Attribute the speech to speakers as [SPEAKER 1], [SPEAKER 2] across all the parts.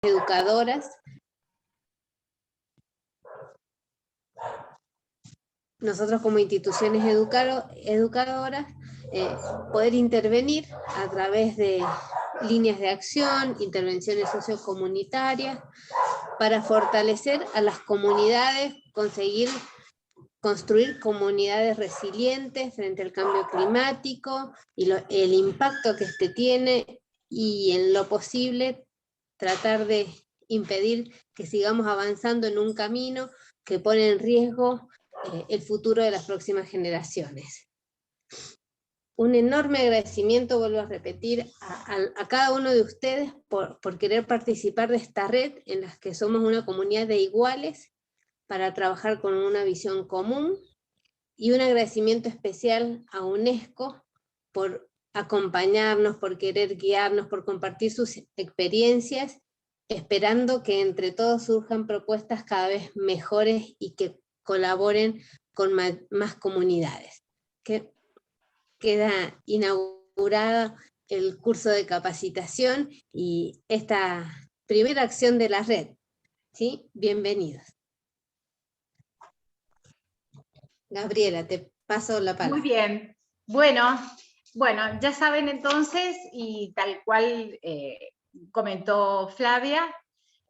[SPEAKER 1] educadoras. Nosotros como instituciones educadoras, poder intervenir a través de líneas de acción, intervenciones sociocomunitarias, para fortalecer a las comunidades, conseguir construir comunidades resilientes frente al cambio climático y el impacto que este tiene, y en lo posible tratar de impedir que sigamos avanzando en un camino que pone en riesgo el futuro de las próximas generaciones. Un enorme agradecimiento, vuelvo a repetir, a cada uno de ustedes por querer participar de esta red en la que somos una comunidad de iguales para trabajar con una visión común, y un agradecimiento especial a UNESCO por acompañarnos, por querer guiarnos, por compartir sus experiencias, esperando que entre todos surjan propuestas cada vez mejores y que colaboren con más comunidades. Queda inaugurado el curso de capacitación y esta primera acción de la red. ¿Sí? Bienvenidos. Gabriela, te paso la palabra.
[SPEAKER 2] Muy bien. Bueno, ya saben entonces, y tal cual comentó Flavia,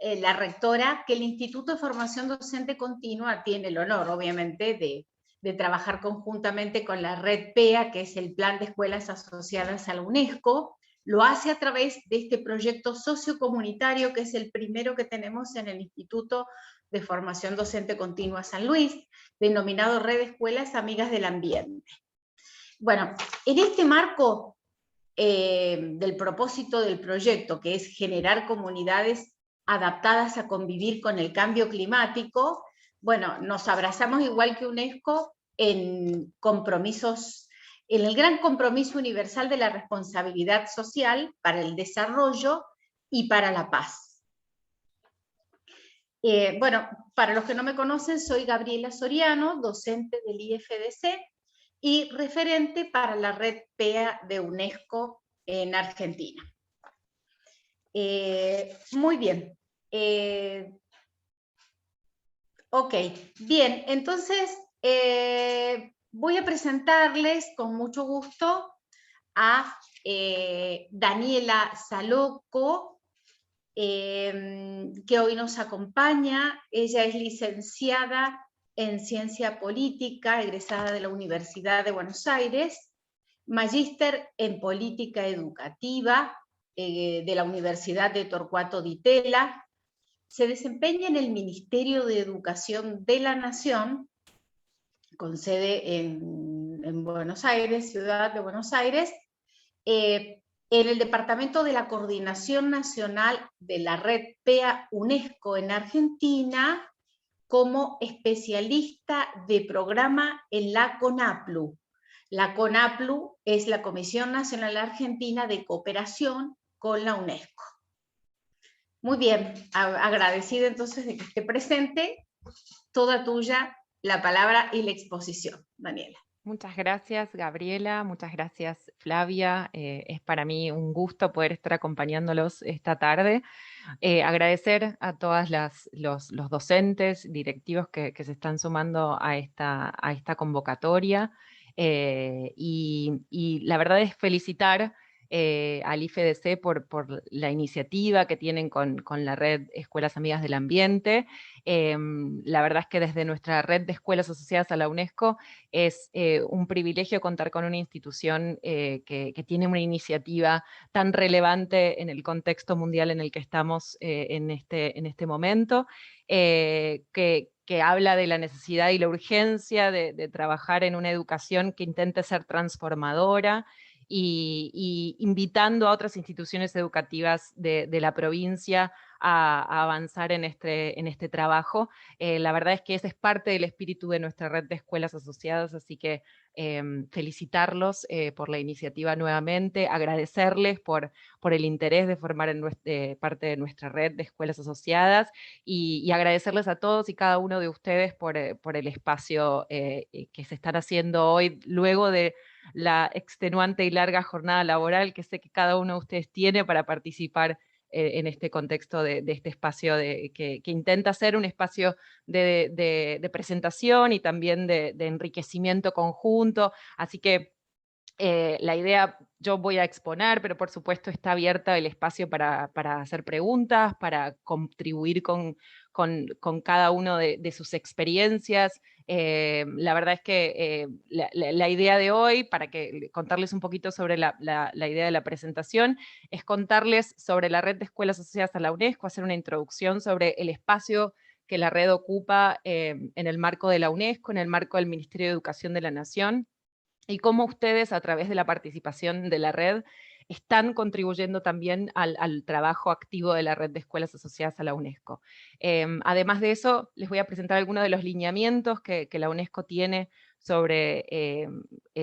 [SPEAKER 2] la rectora, que el Instituto de Formación Docente Continua tiene el honor, obviamente, de trabajar conjuntamente con la Red PEA, que es el Plan de Escuelas Asociadas a la UNESCO. Lo hace a través de este proyecto sociocomunitario, que es el primero que tenemos en el Instituto de Formación Docente Continua San Luis, denominado Red de Escuelas Amigas del Ambiente. Bueno, en este marco del propósito del proyecto, que es generar comunidades adaptadas a convivir con el cambio climático, bueno, nos abrazamos igual que UNESCO en compromisos, en el gran compromiso universal de la responsabilidad social para el desarrollo y para la paz. Bueno, para los que no me conocen, soy Gabriela Soriano, docente del IFDC y referente para la red PEA de UNESCO en Argentina. Muy bien. Ok, bien, entonces voy a presentarles con mucho gusto a Daniela Saloco, que hoy nos acompaña. Ella es licenciada en Ciencia Política, egresada de la Universidad de Buenos Aires, magíster en Política Educativa de la Universidad de Torcuato Di Tella. Se desempeña en el Ministerio de Educación de la Nación, con sede en Buenos Aires, Ciudad de Buenos Aires, en el Departamento de la Coordinación Nacional de la Red PEA UNESCO en Argentina, como especialista de programa en la CONAPLU. La CONAPLU es la Comisión Nacional Argentina de Cooperación con la UNESCO. Muy bien, agradecida entonces de que esté presente. Toda tuya la palabra y la exposición, Daniela.
[SPEAKER 3] Muchas gracias, Gabriela, muchas gracias, Flavia. Es para mí un gusto poder estar acompañándolos esta tarde. Agradecer a todos los docentes, directivos que se están sumando a esta convocatoria. Y la verdad es felicitar al IFDC por la iniciativa que tienen con la red Escuelas Amigas del Ambiente. La verdad es que desde nuestra red de escuelas asociadas a la UNESCO es un privilegio contar con una institución que tiene una iniciativa tan relevante en el contexto mundial en el que estamos en este momento, que habla de la necesidad y la urgencia de trabajar en una educación que intente ser transformadora, y invitando a otras instituciones educativas de la provincia a avanzar en este trabajo. La verdad es que ese es parte del espíritu de nuestra red de escuelas asociadas, así que felicitarlos por la iniciativa nuevamente, agradecerles por el interés de formar parte de nuestra red de escuelas asociadas, y agradecerles a todos y cada uno de ustedes por el espacio que se están haciendo hoy, luego de la extenuante y larga jornada laboral que sé que cada uno de ustedes tiene para participar en este contexto de este espacio que intenta ser un espacio de presentación y también de enriquecimiento conjunto. Así que la idea, yo voy a exponer, pero por supuesto está abierta el espacio para hacer preguntas, para contribuir con cada uno de sus experiencias. La verdad es que la idea de hoy, para contarles un poquito sobre la idea de la presentación, es contarles sobre la red de escuelas asociadas a la UNESCO, hacer una introducción sobre el espacio que la red ocupa en el marco de la UNESCO, en el marco del Ministerio de Educación de la Nación, y cómo ustedes, a través de la participación de la red, están contribuyendo también al trabajo activo de la red de escuelas asociadas a la UNESCO. Además de eso, les voy a presentar algunos de los lineamientos que la UNESCO tiene sobre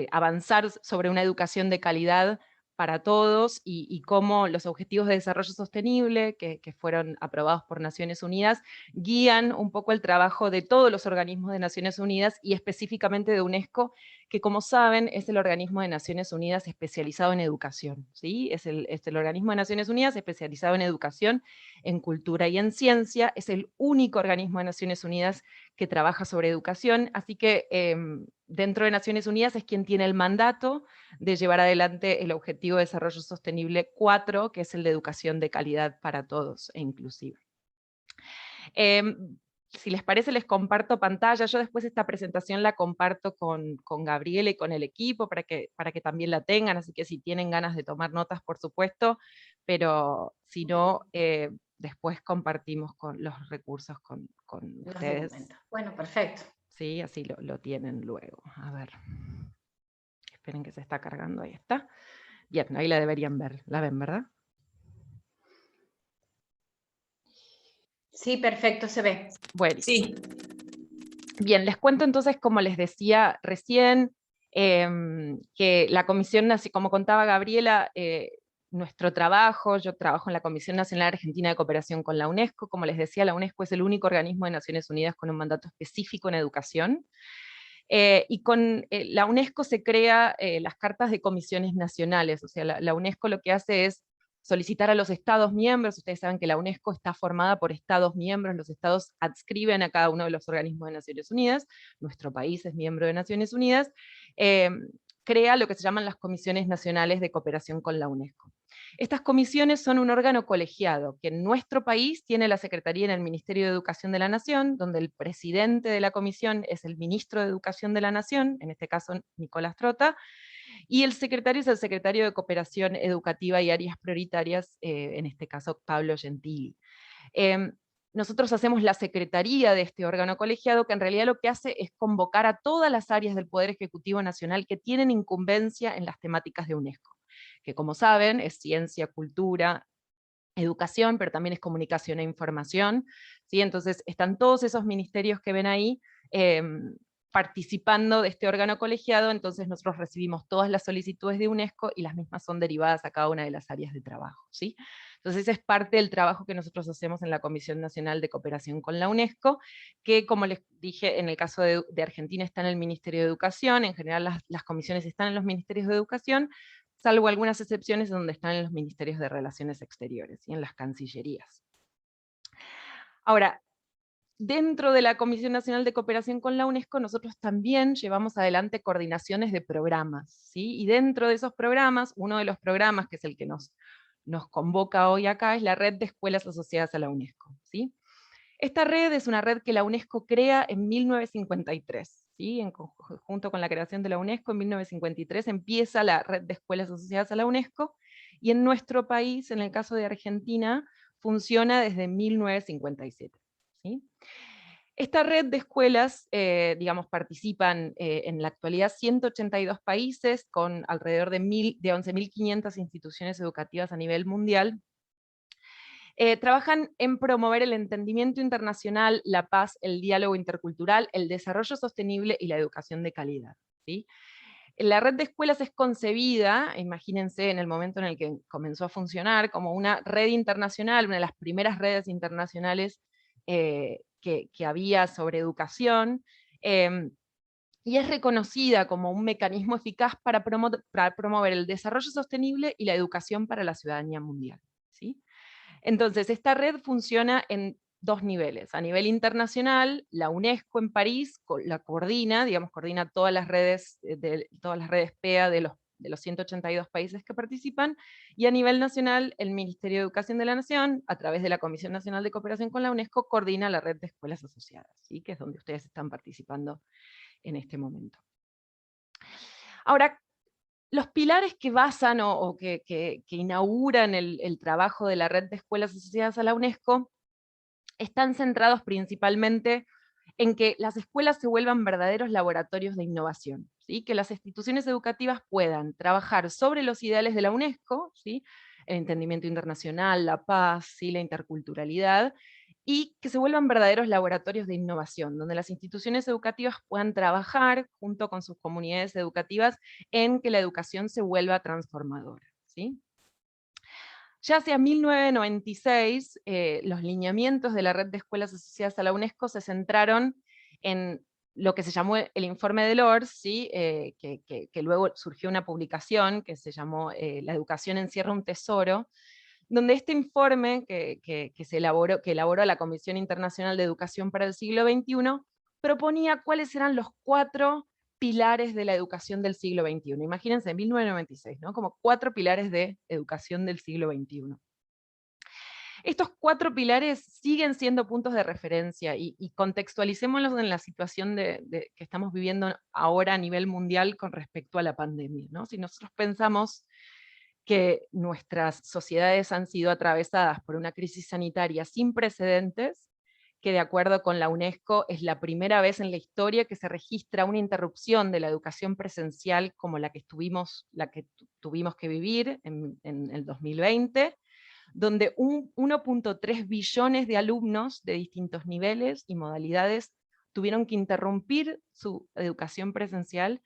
[SPEAKER 3] avanzar sobre una educación de calidad para todos, y cómo los Objetivos de Desarrollo Sostenible, que fueron aprobados por Naciones Unidas, guían un poco el trabajo de todos los organismos de Naciones Unidas, y específicamente de UNESCO, que, como saben, es el organismo de Naciones Unidas especializado en educación, ¿sí? Es el organismo de Naciones Unidas especializado en educación, en cultura y en ciencia. Es el único organismo de Naciones Unidas que trabaja sobre educación, así que dentro de Naciones Unidas es quien tiene el mandato de llevar adelante el Objetivo de Desarrollo Sostenible 4, que es el de educación de calidad para todos e inclusiva. Si les parece, les comparto pantalla. Yo después esta presentación la comparto con Gabriela y con el equipo para que también la tengan, así que si tienen ganas de tomar notas, por supuesto, pero si no, después compartimos con los recursos con ustedes.
[SPEAKER 2] Bueno, perfecto.
[SPEAKER 3] Sí, así lo tienen luego. A ver. Esperen que se está cargando, ahí está. Bien, ahí la deberían ver. ¿La ven, verdad?
[SPEAKER 2] Sí, perfecto, se ve.
[SPEAKER 3] Bueno.
[SPEAKER 2] Sí.
[SPEAKER 3] Bien, les cuento entonces, como les decía recién, que la comisión, así como contaba Gabriela, nuestro trabajo, yo trabajo en la Comisión Nacional Argentina de Cooperación con la UNESCO. Como les decía, la UNESCO es el único organismo de Naciones Unidas con un mandato específico en educación. Y con la UNESCO se crea las cartas de comisiones nacionales, o sea, la UNESCO lo que hace es solicitar a los estados miembros. Ustedes saben que la UNESCO está formada por estados miembros, los estados adscriben a cada uno de los organismos de Naciones Unidas, nuestro país es miembro de Naciones Unidas, crea lo que se llaman las comisiones nacionales de cooperación con la UNESCO. Estas comisiones son un órgano colegiado, que en nuestro país tiene la Secretaría en el Ministerio de Educación de la Nación, donde el presidente de la comisión es el Ministro de Educación de la Nación, en este caso Nicolás Trota, y el secretario es el Secretario de Cooperación Educativa y Áreas Prioritarias, en este caso Pablo Gentili. Nosotros hacemos la secretaría de este órgano colegiado, que en realidad lo que hace es convocar a todas las áreas del Poder Ejecutivo Nacional que tienen incumbencia en las temáticas de UNESCO, que, como saben, es ciencia, cultura, educación, pero también es comunicación e información, ¿sí? Entonces están todos esos ministerios que ven ahí participando de este órgano colegiado. Entonces nosotros recibimos todas las solicitudes de UNESCO y las mismas son derivadas a cada una de las áreas de trabajo, ¿sí? Entonces ese es parte del trabajo que nosotros hacemos en la Comisión Nacional de Cooperación con la UNESCO, que, como les dije, en el caso de Argentina está en el Ministerio de Educación. En general las comisiones están en los ministerios de educación, salvo algunas excepciones donde están en los ministerios de Relaciones Exteriores y en las cancillerías. Ahora, dentro de la Comisión Nacional de Cooperación con la UNESCO, nosotros también llevamos adelante coordinaciones de programas, ¿sí? Y dentro de esos programas, uno de los programas, que es el que nos convoca hoy acá, es la Red de Escuelas Asociadas a la UNESCO, ¿sí? Esta red es una red que la UNESCO crea en 1953. ¿Sí? Junto con la creación de la UNESCO, en 1953 empieza la Red de Escuelas Asociadas a la UNESCO, y en nuestro país, en el caso de Argentina, funciona desde 1957. ¿Sí? Esta red de escuelas, digamos, participan en la actualidad 182 países, con alrededor de 11.500 instituciones educativas a nivel mundial. Trabajan en promover el entendimiento internacional, la paz, el diálogo intercultural, el desarrollo sostenible y la educación de calidad, ¿sí? La red de escuelas es concebida, imagínense, en el momento en el que comenzó a funcionar, como una red internacional, una de las primeras redes internacionales que había sobre educación, y es reconocida como un mecanismo eficaz para promover el desarrollo sostenible y la educación para la ciudadanía mundial, ¿sí? Entonces, esta red funciona en dos niveles. A nivel internacional, la UNESCO en París la coordina, digamos, coordina todas las redes PEA de los 182 países que participan, y a nivel nacional, el Ministerio de Educación de la Nación, a través de la Comisión Nacional de Cooperación con la UNESCO, coordina la red de escuelas asociadas, ¿sí? Que es donde ustedes están participando en este momento. Ahora, los pilares que basan o que inauguran el trabajo de la red de escuelas asociadas a la UNESCO están centrados principalmente en que las escuelas se vuelvan verdaderos laboratorios de innovación, ¿sí? Que las instituciones educativas puedan trabajar sobre los ideales de la UNESCO, ¿sí? El entendimiento internacional, la paz, ¿sí? La interculturalidad, y que se vuelvan verdaderos laboratorios de innovación, donde las instituciones educativas puedan trabajar junto con sus comunidades educativas en que la educación se vuelva transformadora, ¿sí? Ya hacia 1996, los lineamientos de la red de escuelas asociadas a la UNESCO se centraron en lo que se llamó el informe de Lours, ¿sí? Que luego surgió una publicación que se llamó La educación encierra un tesoro, donde este informe que elaboró la Comisión Internacional de Educación para el Siglo XXI, proponía cuáles eran los 4 pilares de la educación del siglo XXI. Imagínense, en 1996, ¿no? Como 4 pilares de educación del siglo XXI. Estos 4 pilares siguen siendo puntos de referencia y contextualicémoslos en la situación que estamos viviendo ahora a nivel mundial con respecto a la pandemia, ¿no? Si nosotros pensamos que nuestras sociedades han sido atravesadas por una crisis sanitaria sin precedentes, que de acuerdo con la UNESCO es la primera vez en la historia que se registra una interrupción de la educación presencial como la que tuvimos que vivir en el 2020, donde 1.3 billones de alumnos de distintos niveles y modalidades tuvieron que interrumpir su educación presencial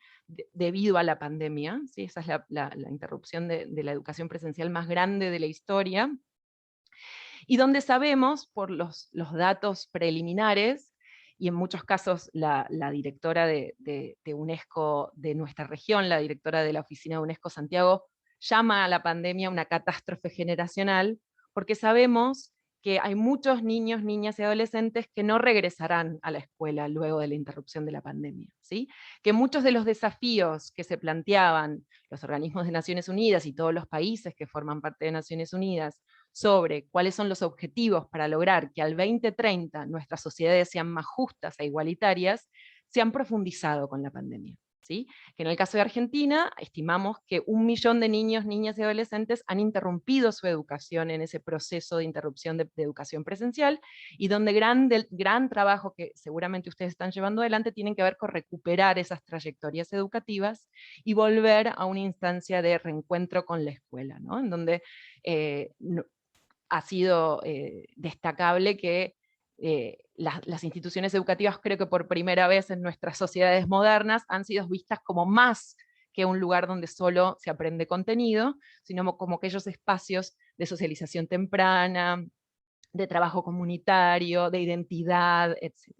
[SPEAKER 3] debido a la pandemia, ¿sí? Esa es la interrupción de la educación presencial más grande de la historia, y donde sabemos, por los datos preliminares, y en muchos casos la directora de UNESCO de nuestra región, la directora de la oficina de UNESCO Santiago, llama a la pandemia una catástrofe generacional, porque sabemos que hay muchos niños, niñas y adolescentes que no regresarán a la escuela luego de la interrupción de la pandemia, ¿sí? Que muchos de los desafíos que se planteaban los organismos de Naciones Unidas y todos los países que forman parte de Naciones Unidas sobre cuáles son los objetivos para lograr que al 2030 nuestras sociedades sean más justas e igualitarias, se han profundizado con la pandemia, ¿sí? Que en el caso de Argentina, estimamos que 1 millón de niños, niñas y adolescentes han interrumpido su educación en ese proceso de interrupción de educación presencial, y donde gran trabajo que seguramente ustedes están llevando adelante tienen que ver con recuperar esas trayectorias educativas y volver a una instancia de reencuentro con la escuela, ¿no? En donde ha sido destacable que las instituciones educativas, creo que por primera vez en nuestras sociedades modernas, han sido vistas como más que un lugar donde solo se aprende contenido, sino como aquellos espacios de socialización temprana, de trabajo comunitario, de identidad, etc.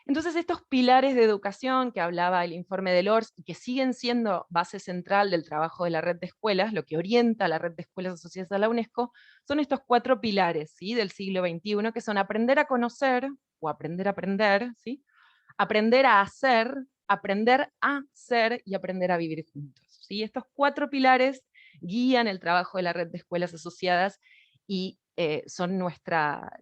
[SPEAKER 3] Entonces estos pilares de educación que hablaba el informe de Lours y que siguen siendo base central del trabajo de la red de escuelas, lo que orienta a la red de escuelas asociadas a la UNESCO, son estos 4 pilares, ¿sí? Del siglo XXI, que son aprender a conocer o aprender a aprender, ¿sí? Aprender a hacer, aprender a ser y aprender a vivir juntos, ¿sí? Estos 4 pilares guían el trabajo de la red de escuelas asociadas y son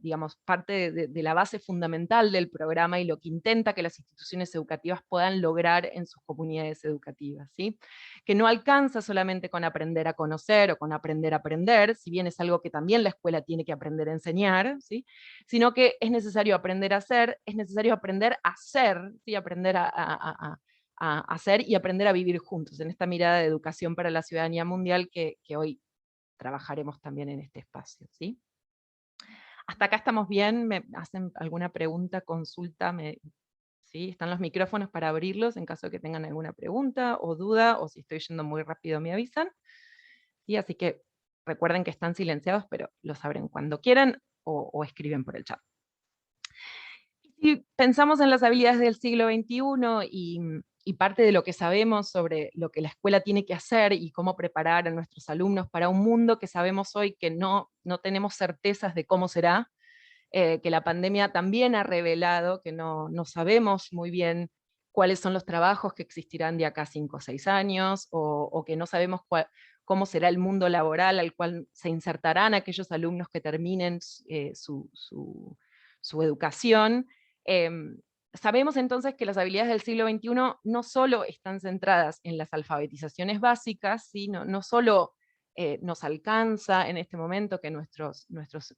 [SPEAKER 3] digamos, parte de la base fundamental del programa y lo que intenta que las instituciones educativas puedan lograr en sus comunidades educativas, ¿sí? Que no alcanza solamente con aprender a conocer o con aprender a aprender, si bien es algo que también la escuela tiene que aprender a enseñar, ¿sí? Sino que es necesario aprender a hacer, es necesario aprender a ser, ¿sí? Aprender a hacer y aprender a vivir juntos, en esta mirada de educación para la ciudadanía mundial que hoy trabajaremos también en este espacio, ¿sí? Hasta acá estamos bien, me hacen alguna pregunta, consulta, ¿sí? Están los micrófonos para abrirlos en caso de que tengan alguna pregunta o duda, o si estoy yendo muy rápido me avisan. ¿Sí? Así que recuerden que están silenciados, pero lo sabrán cuando quieran o escriben por el chat. Si pensamos en las habilidades del siglo XXI y y parte de lo que sabemos sobre lo que la escuela tiene que hacer y cómo preparar a nuestros alumnos para un mundo que sabemos hoy que no tenemos certezas de cómo será, que la pandemia también ha revelado que no sabemos muy bien cuáles son los trabajos que existirán de acá a 5 o 6 años, o que no sabemos cómo será el mundo laboral al cual se insertarán aquellos alumnos que terminen su educación. Sabemos entonces que las habilidades del siglo XXI no solo están centradas en las alfabetizaciones básicas, ¿sí? No solo nos alcanza en este momento que nuestros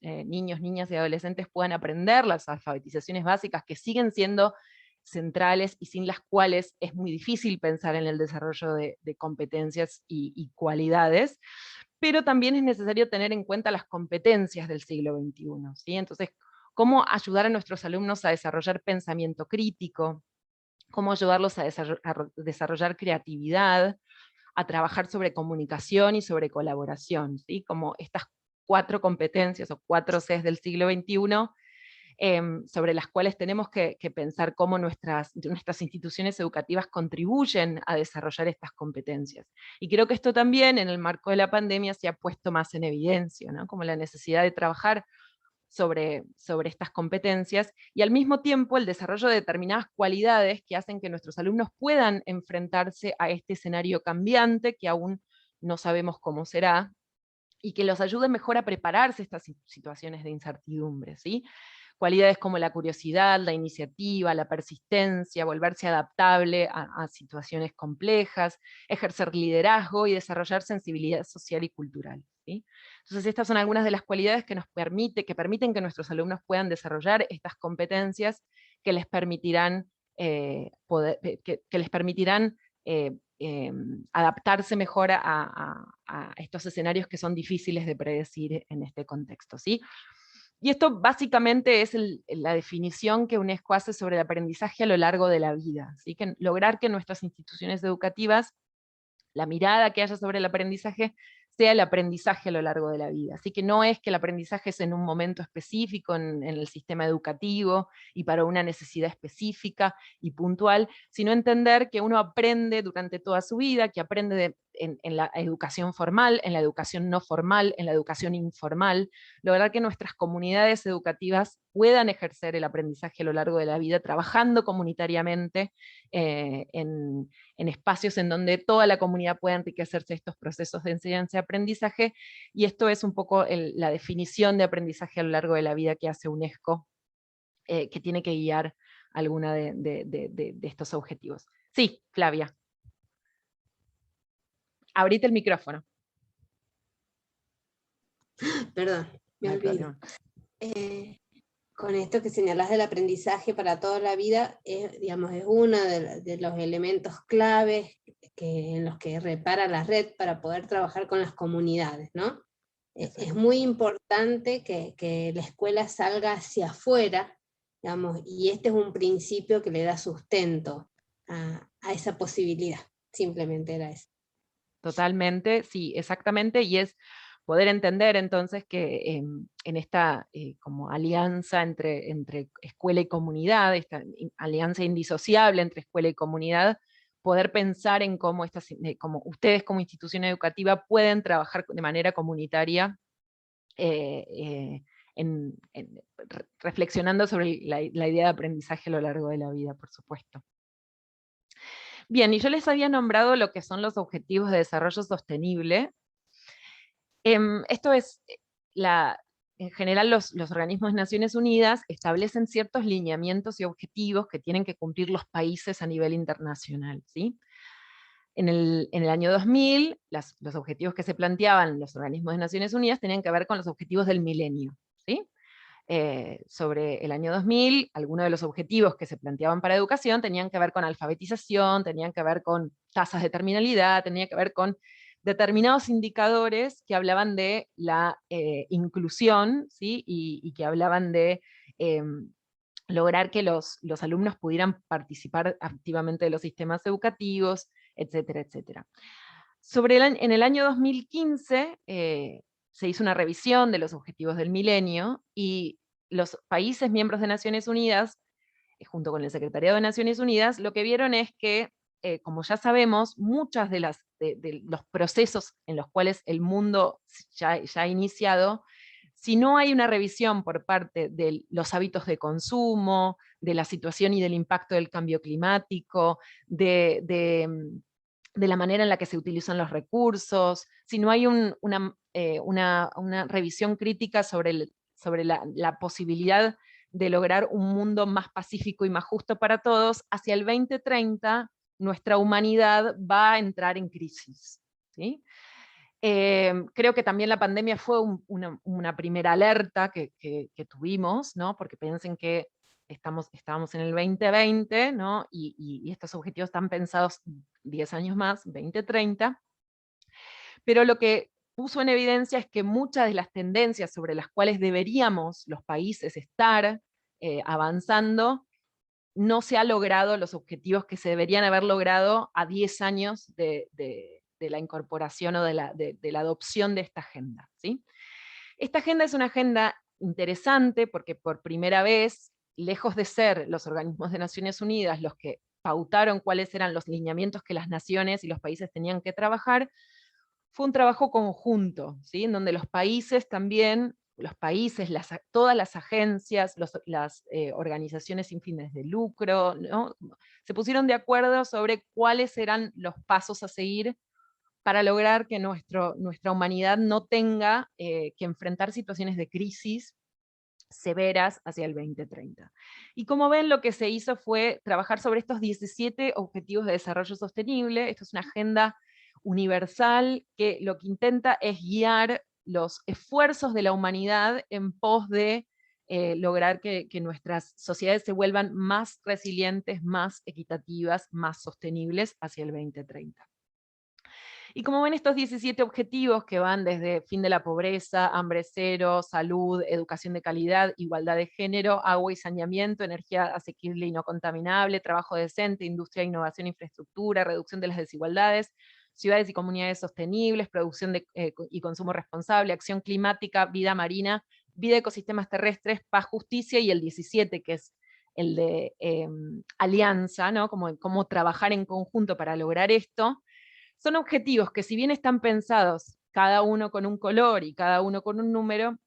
[SPEAKER 3] niños, niñas y adolescentes puedan aprender las alfabetizaciones básicas, que siguen siendo centrales y sin las cuales es muy difícil pensar en el desarrollo de competencias y cualidades, pero también es necesario tener en cuenta las competencias del siglo XXI, ¿sí? Entonces, cómo ayudar a nuestros alumnos a desarrollar pensamiento crítico, cómo ayudarlos a desarrollar creatividad, a trabajar sobre comunicación y sobre colaboración, ¿sí? Como estas 4 competencias o 4 Cs del siglo XXI, sobre las cuales tenemos que pensar cómo nuestras instituciones educativas contribuyen a desarrollar estas competencias. Y creo que esto también, en el marco de la pandemia, se ha puesto más en evidencia, ¿no? Como la necesidad de trabajar sobre estas competencias, y al mismo tiempo el desarrollo de determinadas cualidades que hacen que nuestros alumnos puedan enfrentarse a este escenario cambiante, que aún no sabemos cómo será, y que los ayude mejor a prepararse a estas situaciones de incertidumbre, ¿sí? Cualidades como la curiosidad, la iniciativa, la persistencia, volverse adaptable a situaciones complejas, ejercer liderazgo y desarrollar sensibilidad social y cultural, ¿sí? Entonces estas son algunas de las cualidades que permiten que nuestros alumnos puedan desarrollar estas competencias que les permitirán, adaptarse mejor a estos escenarios que son difíciles de predecir en este contexto, ¿sí? Y esto básicamente es la definición que UNESCO hace sobre el aprendizaje a lo largo de la vida, ¿sí? Que lograr que nuestras instituciones educativas, la mirada que haya sobre el aprendizaje, sea el aprendizaje a lo largo de la vida. Así que no es que el aprendizaje es en un momento específico en el sistema educativo y para una necesidad específica y puntual, sino entender que uno aprende durante toda su vida, que aprende en la educación formal, en la educación no formal, en la educación informal, lograr que nuestras comunidades educativas puedan ejercer el aprendizaje a lo largo de la vida, trabajando comunitariamente en espacios en donde toda la comunidad pueda enriquecerse de estos procesos de enseñanza y aprendizaje, y esto es un poco la definición de aprendizaje a lo largo de la vida que hace UNESCO, que tiene que guiar alguna de estos objetivos. Sí, Flavia. Abrite el micrófono.
[SPEAKER 1] Perdón, me olvido. Con esto que señalás del aprendizaje para toda la vida, digamos, es uno de los elementos claves en los que repara la red para poder trabajar con las comunidades, ¿no? Es muy importante que la escuela salga hacia afuera, digamos, y este es un principio que le da sustento a esa posibilidad, simplemente era eso.
[SPEAKER 3] Totalmente, sí, exactamente, y es poder entender entonces que en esta como alianza entre escuela y comunidad, esta alianza indisociable entre escuela y comunidad, poder pensar en cómo, como ustedes como institución educativa pueden trabajar de manera comunitaria, reflexionando sobre la idea de aprendizaje a lo largo de la vida, por supuesto. Bien, y yo les había nombrado lo que son los Objetivos de Desarrollo Sostenible. Esto es, en general los organismos de Naciones Unidas establecen ciertos lineamientos y objetivos que tienen que cumplir los países a nivel internacional, ¿sí? En el año 2000, los objetivos que se planteaban los organismos de Naciones Unidas tenían que ver con los objetivos del milenio, ¿sí? Sobre el año 2000, algunos de los objetivos que se planteaban para educación tenían que ver con alfabetización, tenían que ver con tasas de terminalidad, tenían que ver con determinados indicadores que hablaban de la inclusión, ¿sí? y que hablaban de lograr que los alumnos pudieran participar activamente de los sistemas educativos, etcétera, etcétera. En el año 2015 se hizo una revisión de los objetivos del milenio, y los países miembros de Naciones Unidas, junto con el Secretariado de Naciones Unidas, lo que vieron es que como ya sabemos, muchos de los procesos en los cuales el mundo ya ha iniciado, si no hay una revisión por parte de los hábitos de consumo, de la situación y del impacto del cambio climático, de la manera en la que se utilizan los recursos, si no hay una revisión crítica sobre la posibilidad de lograr un mundo más pacífico y más justo para todos, hacia el 2030 nuestra humanidad va a entrar en crisis, ¿sí? Creo que también la pandemia fue una primera alerta que tuvimos, ¿no? Porque piensen que estábamos en el 2020, ¿no? Y estos objetivos están pensados 10 años más, 2030, pero lo que puso en evidencia es que muchas de las tendencias sobre las cuales deberíamos los países estar avanzando, no se han logrado los objetivos que se deberían haber logrado a 10 años de la incorporación o de la adopción de esta agenda, ¿sí? Esta agenda es una agenda interesante porque por primera vez, lejos de ser los organismos de Naciones Unidas los que pautaron cuáles eran los lineamientos que las naciones y los países tenían que trabajar, fue un trabajo conjunto, ¿sí? En donde los países también, todas las agencias, las organizaciones sin fines de lucro, ¿no? Se pusieron de acuerdo sobre cuáles eran los pasos a seguir para lograr que nuestra humanidad no tenga que enfrentar situaciones de crisis severas hacia el 2030. Y como ven, lo que se hizo fue trabajar sobre estos 17 Objetivos de Desarrollo Sostenible. Esto es una agenda universal que lo que intenta es guiar los esfuerzos de la humanidad en pos de lograr que nuestras sociedades se vuelvan más resilientes, más equitativas, más sostenibles hacia el 2030. Y como ven, estos 17 objetivos que van desde fin de la pobreza, hambre cero, salud, educación de calidad, igualdad de género, agua y saneamiento, energía asequible y no contaminable, trabajo decente, industria, innovación, infraestructura, reducción de las desigualdades, ciudades y comunidades sostenibles, producción y consumo responsable, acción climática, vida marina, vida de ecosistemas terrestres, paz, justicia, y el 17, que es el de alianza, ¿no? Cómo trabajar en conjunto para lograr esto. Son objetivos que, si bien están pensados cada uno con un color y cada uno con un número,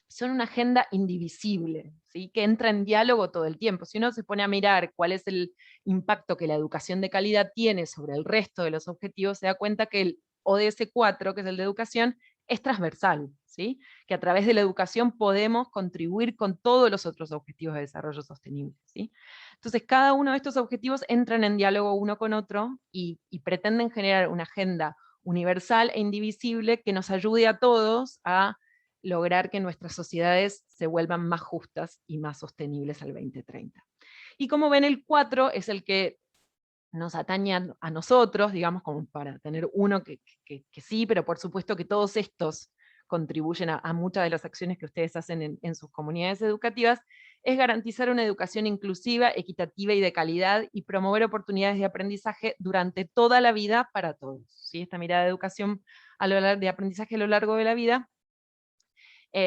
[SPEAKER 3] son una agenda indivisible, ¿sí? Que entra en diálogo todo el tiempo. Si uno se pone a mirar cuál es el impacto que la educación de calidad tiene sobre el resto de los objetivos, se da cuenta que el ODS 4, que es el de educación, es transversal, ¿sí? Que a través de la educación podemos contribuir con todos los otros objetivos de desarrollo sostenible, ¿sí? Entonces, cada uno de estos objetivos entran en diálogo uno con otro y pretenden generar una agenda universal e indivisible que nos ayude a todos a lograr que nuestras sociedades se vuelvan más justas y más sostenibles al 2030. Y como ven, el 4 es el que nos atañe a nosotros, digamos, como para tener uno que sí, pero por supuesto que todos estos contribuyen a muchas de las acciones que ustedes hacen en sus comunidades educativas, es garantizar una educación inclusiva, equitativa y de calidad, y promover oportunidades de aprendizaje durante toda la vida para todos, ¿sí? Esta mirada de educación de aprendizaje a lo largo de la vida,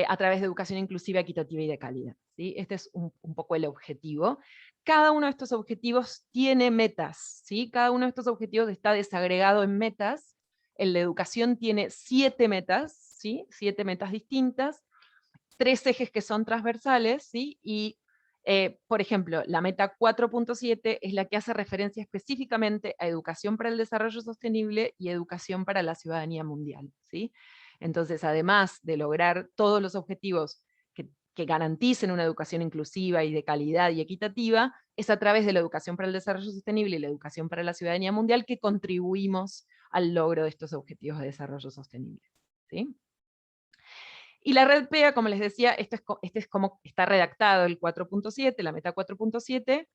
[SPEAKER 3] a través de educación inclusiva, equitativa y de calidad, ¿sí? Este es un poco el objetivo. Cada uno de estos objetivos tiene metas, ¿sí? Cada uno de estos objetivos está desagregado en metas. El de educación tiene 7 metas, ¿sí? 7 metas distintas, 3 ejes que son transversales, ¿sí? Y, por ejemplo, la meta 4.7 es la que hace referencia específicamente a educación para el desarrollo sostenible y educación para la ciudadanía mundial, ¿sí? Entonces, además de lograr todos los objetivos que garanticen una educación inclusiva y de calidad y equitativa, es a través de la educación para el desarrollo sostenible y la educación para la ciudadanía mundial que contribuimos al logro de estos objetivos de desarrollo sostenible, ¿sí? Y la red PEA, como les decía, este es como está redactado el 4.7, la meta 4.7,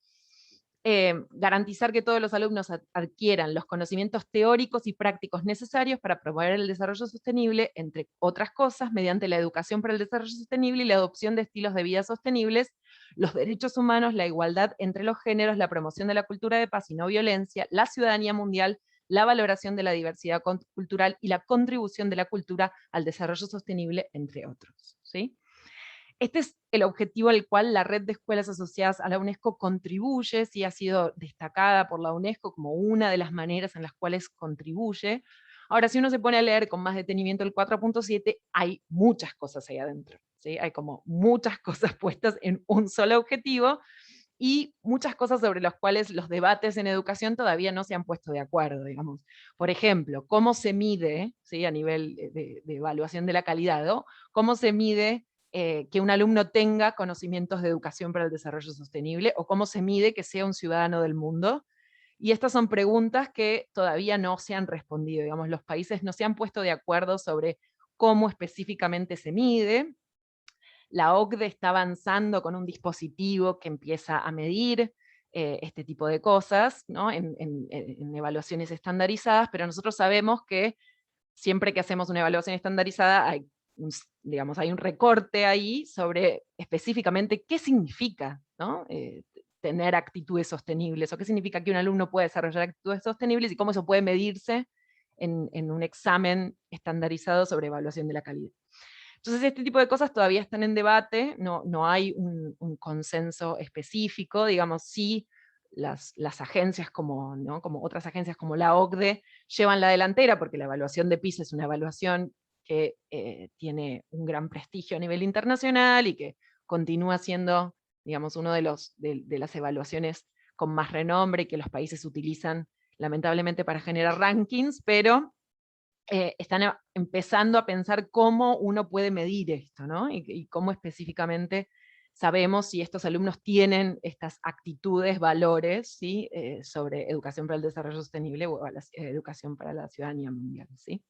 [SPEAKER 3] garantizar que todos los alumnos adquieran los conocimientos teóricos y prácticos necesarios para promover el desarrollo sostenible, entre otras cosas, mediante la educación para el desarrollo sostenible y la adopción de estilos de vida sostenibles, los derechos humanos, la igualdad entre los géneros, la promoción de la cultura de paz y no violencia, la ciudadanía mundial, la valoración de la diversidad cultural y la contribución de la cultura al desarrollo sostenible, entre otros, ¿sí? Este es el objetivo al cual la red de escuelas asociadas a la UNESCO contribuye, sí ha sido destacada por la UNESCO como una de las maneras en las cuales contribuye. Ahora, si uno se pone a leer con más detenimiento el 4.7, hay muchas cosas ahí adentro, ¿sí? Hay como muchas cosas puestas en un solo objetivo, y muchas cosas sobre las cuales los debates en educación todavía no se han puesto de acuerdo, digamos. Por ejemplo, cómo se mide, ¿sí? A nivel de evaluación de la calidad, ¿no? Cómo se mide que un alumno tenga conocimientos de educación para el desarrollo sostenible, o cómo se mide que sea un ciudadano del mundo. Y estas son preguntas que todavía no se han respondido, digamos, los países no se han puesto de acuerdo sobre cómo específicamente se mide. La OCDE está avanzando con un dispositivo que empieza a medir este tipo de cosas, ¿no? en evaluaciones estandarizadas, pero nosotros sabemos que siempre que hacemos una evaluación estandarizada hay digamos, hay un recorte ahí sobre específicamente qué significa, ¿no? Tener actitudes sostenibles, o qué significa que un alumno puede desarrollar actitudes sostenibles, y cómo eso puede medirse en un examen estandarizado sobre evaluación de la calidad. Entonces este tipo de cosas todavía están en debate, no hay un consenso específico, digamos, sí las agencias como, ¿no? como otras agencias como la OCDE llevan la delantera, porque la evaluación de PISA es una evaluación que tiene un gran prestigio a nivel internacional y que continúa siendo, digamos, uno de las evaluaciones con más renombre y que los países utilizan lamentablemente para generar rankings, pero están empezando a pensar cómo uno puede medir esto, ¿no? Y cómo específicamente sabemos si estos alumnos tienen estas actitudes, valores, ¿sí? Sobre educación para el desarrollo sostenible o educación para la ciudadanía mundial, ¿sí?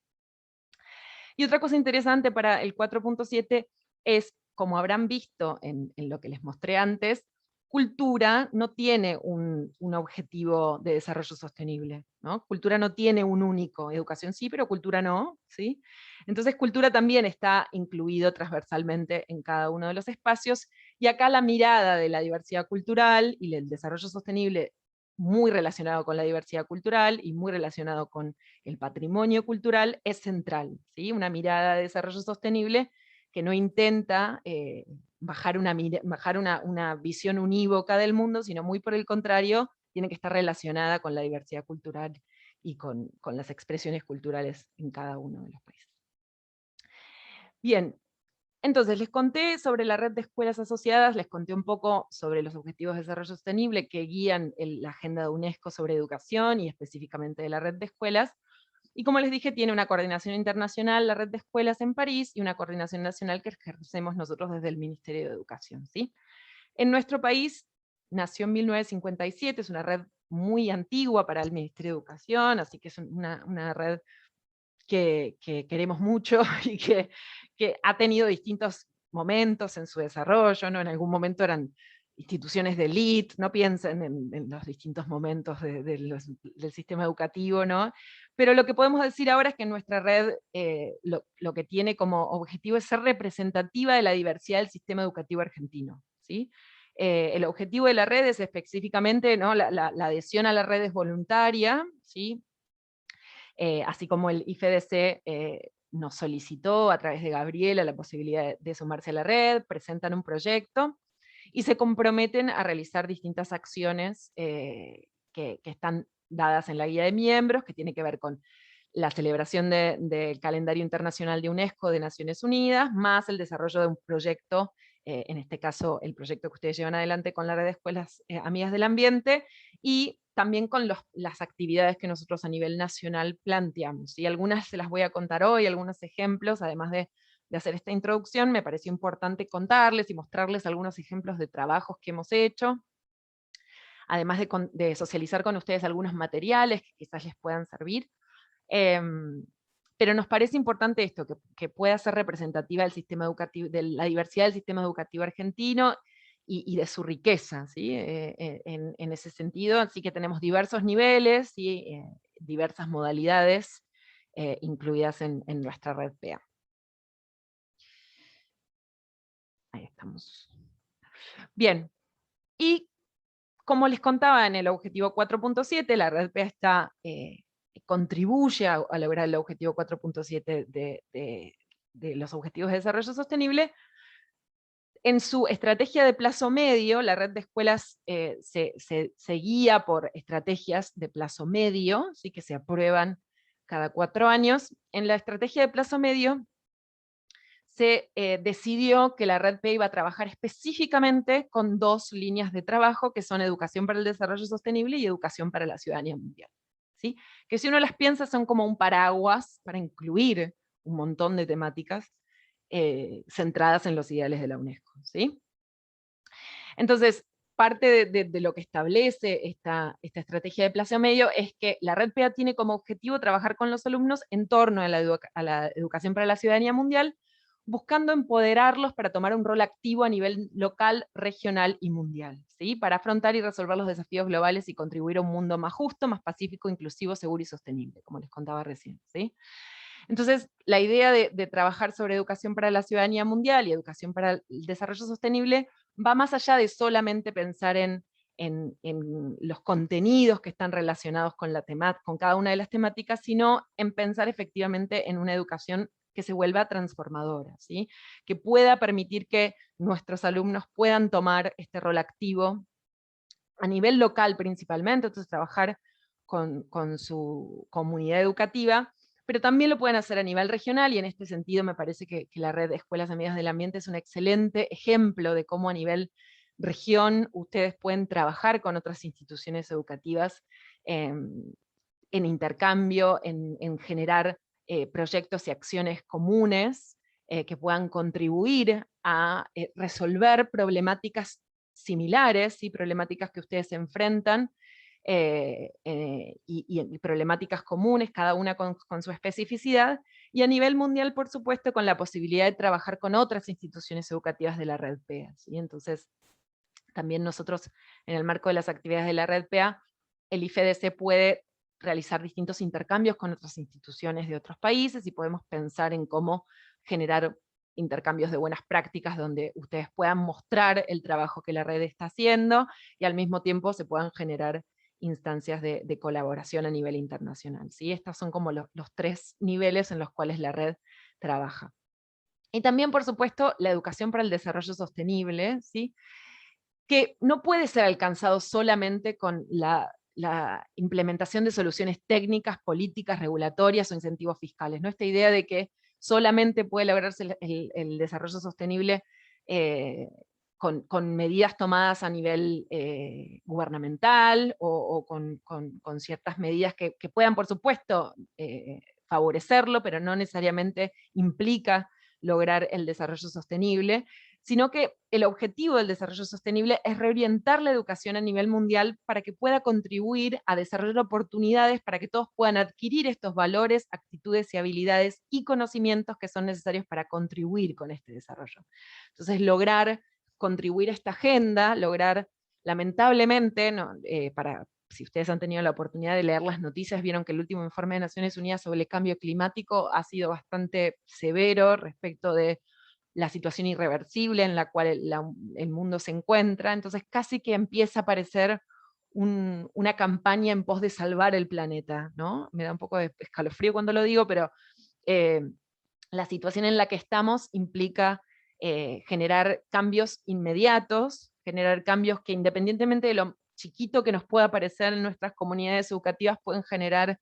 [SPEAKER 3] Y otra cosa interesante para el 4.7 es, como habrán visto en lo que les mostré antes, cultura no tiene un objetivo de desarrollo sostenible, ¿no? Cultura no tiene un único, educación sí, pero cultura no, ¿sí? Entonces cultura también está incluido transversalmente en cada uno de los espacios, y acá la mirada de la diversidad cultural y el desarrollo sostenible, muy relacionado con la diversidad cultural y muy relacionado con el patrimonio cultural, es central, ¿sí? Una mirada de desarrollo sostenible que no intenta bajar una visión unívoca del mundo, sino muy por el contrario, tiene que estar relacionada con la diversidad cultural y con las expresiones culturales en cada uno de los países. Bien, entonces les conté sobre la red de escuelas asociadas, les conté un poco sobre los objetivos de desarrollo sostenible que guían la agenda de UNESCO sobre educación y específicamente de la red de escuelas. Y como les dije, tiene una coordinación internacional, la red de escuelas en París, y una coordinación nacional que ejercemos nosotros desde el Ministerio de Educación, ¿sí? En nuestro país nació en 1957, es una red muy antigua para el Ministerio de Educación, así que es una red que queremos mucho y que ha tenido distintos momentos en su desarrollo, ¿no? En algún momento eran instituciones de élite, no piensen en los distintos momentos del sistema educativo, ¿no? Pero lo que podemos decir ahora es que nuestra red lo que tiene como objetivo es ser representativa de la diversidad del sistema educativo argentino, ¿sí? El objetivo de la red es específicamente, ¿no? la adhesión a la red es voluntaria, ¿sí? Así como el IFEDC nos solicitó a través de Gabriela la posibilidad de sumarse a la red, presentan un proyecto y se comprometen a realizar distintas acciones que están dadas en la guía de miembros, que tiene que ver con la celebración del calendario internacional de UNESCO de Naciones Unidas, más el desarrollo de un proyecto, en este caso el proyecto que ustedes llevan adelante con la red de escuelas amigas del ambiente, y también con las actividades que nosotros a nivel nacional planteamos. Y algunas se las voy a contar hoy, algunos ejemplos, además de hacer esta introducción, me pareció importante contarles y mostrarles algunos ejemplos de trabajos que hemos hecho, además de socializar con ustedes algunos materiales que quizás les puedan servir. Pero nos parece importante esto, que pueda ser representativa del sistema educativo, de la diversidad del sistema educativo argentino y de su riqueza, ¿sí? En ese sentido, así que tenemos diversos niveles, ¿sí? Diversas modalidades incluidas en nuestra red PEA. Ahí estamos. Bien, y como les contaba en el objetivo 4.7, la red PEA contribuye a lograr el objetivo 4.7 de los objetivos de desarrollo sostenible, En su estrategia de plazo medio, la red de escuelas se guía por estrategias de plazo medio, ¿sí? Que se aprueban cada 4 años. En la estrategia de plazo medio se decidió que la red PE iba a trabajar específicamente con 2 líneas de trabajo, que son educación para el desarrollo sostenible y educación para la ciudadanía mundial, ¿sí? Que si uno las piensa son como un paraguas para incluir un montón de temáticas centradas en los ideales de la UNESCO, ¿sí? Entonces, parte de lo que establece esta estrategia de plazo medio es que la red PEA tiene como objetivo trabajar con los alumnos en torno a la educación para la ciudadanía mundial, buscando empoderarlos para tomar un rol activo a nivel local, regional y mundial, ¿sí? Para afrontar y resolver los desafíos globales y contribuir a un mundo más justo, más pacífico, inclusivo, seguro y sostenible, como les contaba recién, ¿sí? Entonces, la idea de trabajar sobre educación para la ciudadanía mundial y educación para el desarrollo sostenible va más allá de solamente pensar en los contenidos que están relacionados con cada una de las temáticas, sino en pensar efectivamente en una educación que se vuelva transformadora, ¿sí? Que pueda permitir que nuestros alumnos puedan tomar este rol activo a nivel local principalmente, entonces trabajar con su comunidad educativa, pero también lo pueden hacer a nivel regional, y en este sentido me parece que la red de Escuelas Amigas del Ambiente es un excelente ejemplo de cómo a nivel región ustedes pueden trabajar con otras instituciones educativas en intercambio, en generar proyectos y acciones comunes que puedan contribuir a resolver problemáticas similares, y problemáticas que ustedes se enfrentan, y problemáticas comunes, cada una con su especificidad, y a nivel mundial, por supuesto, con la posibilidad de trabajar con otras instituciones educativas de la red PEA, ¿sí? Entonces, también nosotros, en el marco de las actividades de la red PEA, el IFEDC puede realizar distintos intercambios con otras instituciones de otros países, y podemos pensar en cómo generar intercambios de buenas prácticas donde ustedes puedan mostrar el trabajo que la red está haciendo, y al mismo tiempo se puedan generar instancias de colaboración a nivel internacional, ¿sí? Estos son como los 3 niveles en los cuales la red trabaja. Y también, por supuesto, la educación para el desarrollo sostenible, ¿sí? Que no puede ser alcanzado solamente con la implementación de soluciones técnicas, políticas, regulatorias o incentivos fiscales, ¿no? Esta idea de que solamente puede lograrse el desarrollo sostenible con medidas tomadas a nivel gubernamental, o con ciertas medidas que puedan, por supuesto, favorecerlo, pero no necesariamente implica lograr el desarrollo sostenible, sino que el objetivo del desarrollo sostenible es reorientar la educación a nivel mundial para que pueda contribuir a desarrollar oportunidades para que todos puedan adquirir estos valores, actitudes y habilidades y conocimientos que son necesarios para contribuir con este desarrollo. Entonces, lograr contribuir a esta agenda, lograr, lamentablemente, si ustedes han tenido la oportunidad de leer las noticias, vieron que el último informe de Naciones Unidas sobre el cambio climático ha sido bastante severo respecto de la situación irreversible en la cual el mundo se encuentra. Entonces casi que empieza a aparecer una campaña en pos de salvar el planeta, ¿no? Me da un poco de escalofrío cuando lo digo, pero la situación en la que estamos implica generar cambios inmediatos, generar cambios que, independientemente de lo chiquito que nos pueda parecer en nuestras comunidades educativas, pueden generar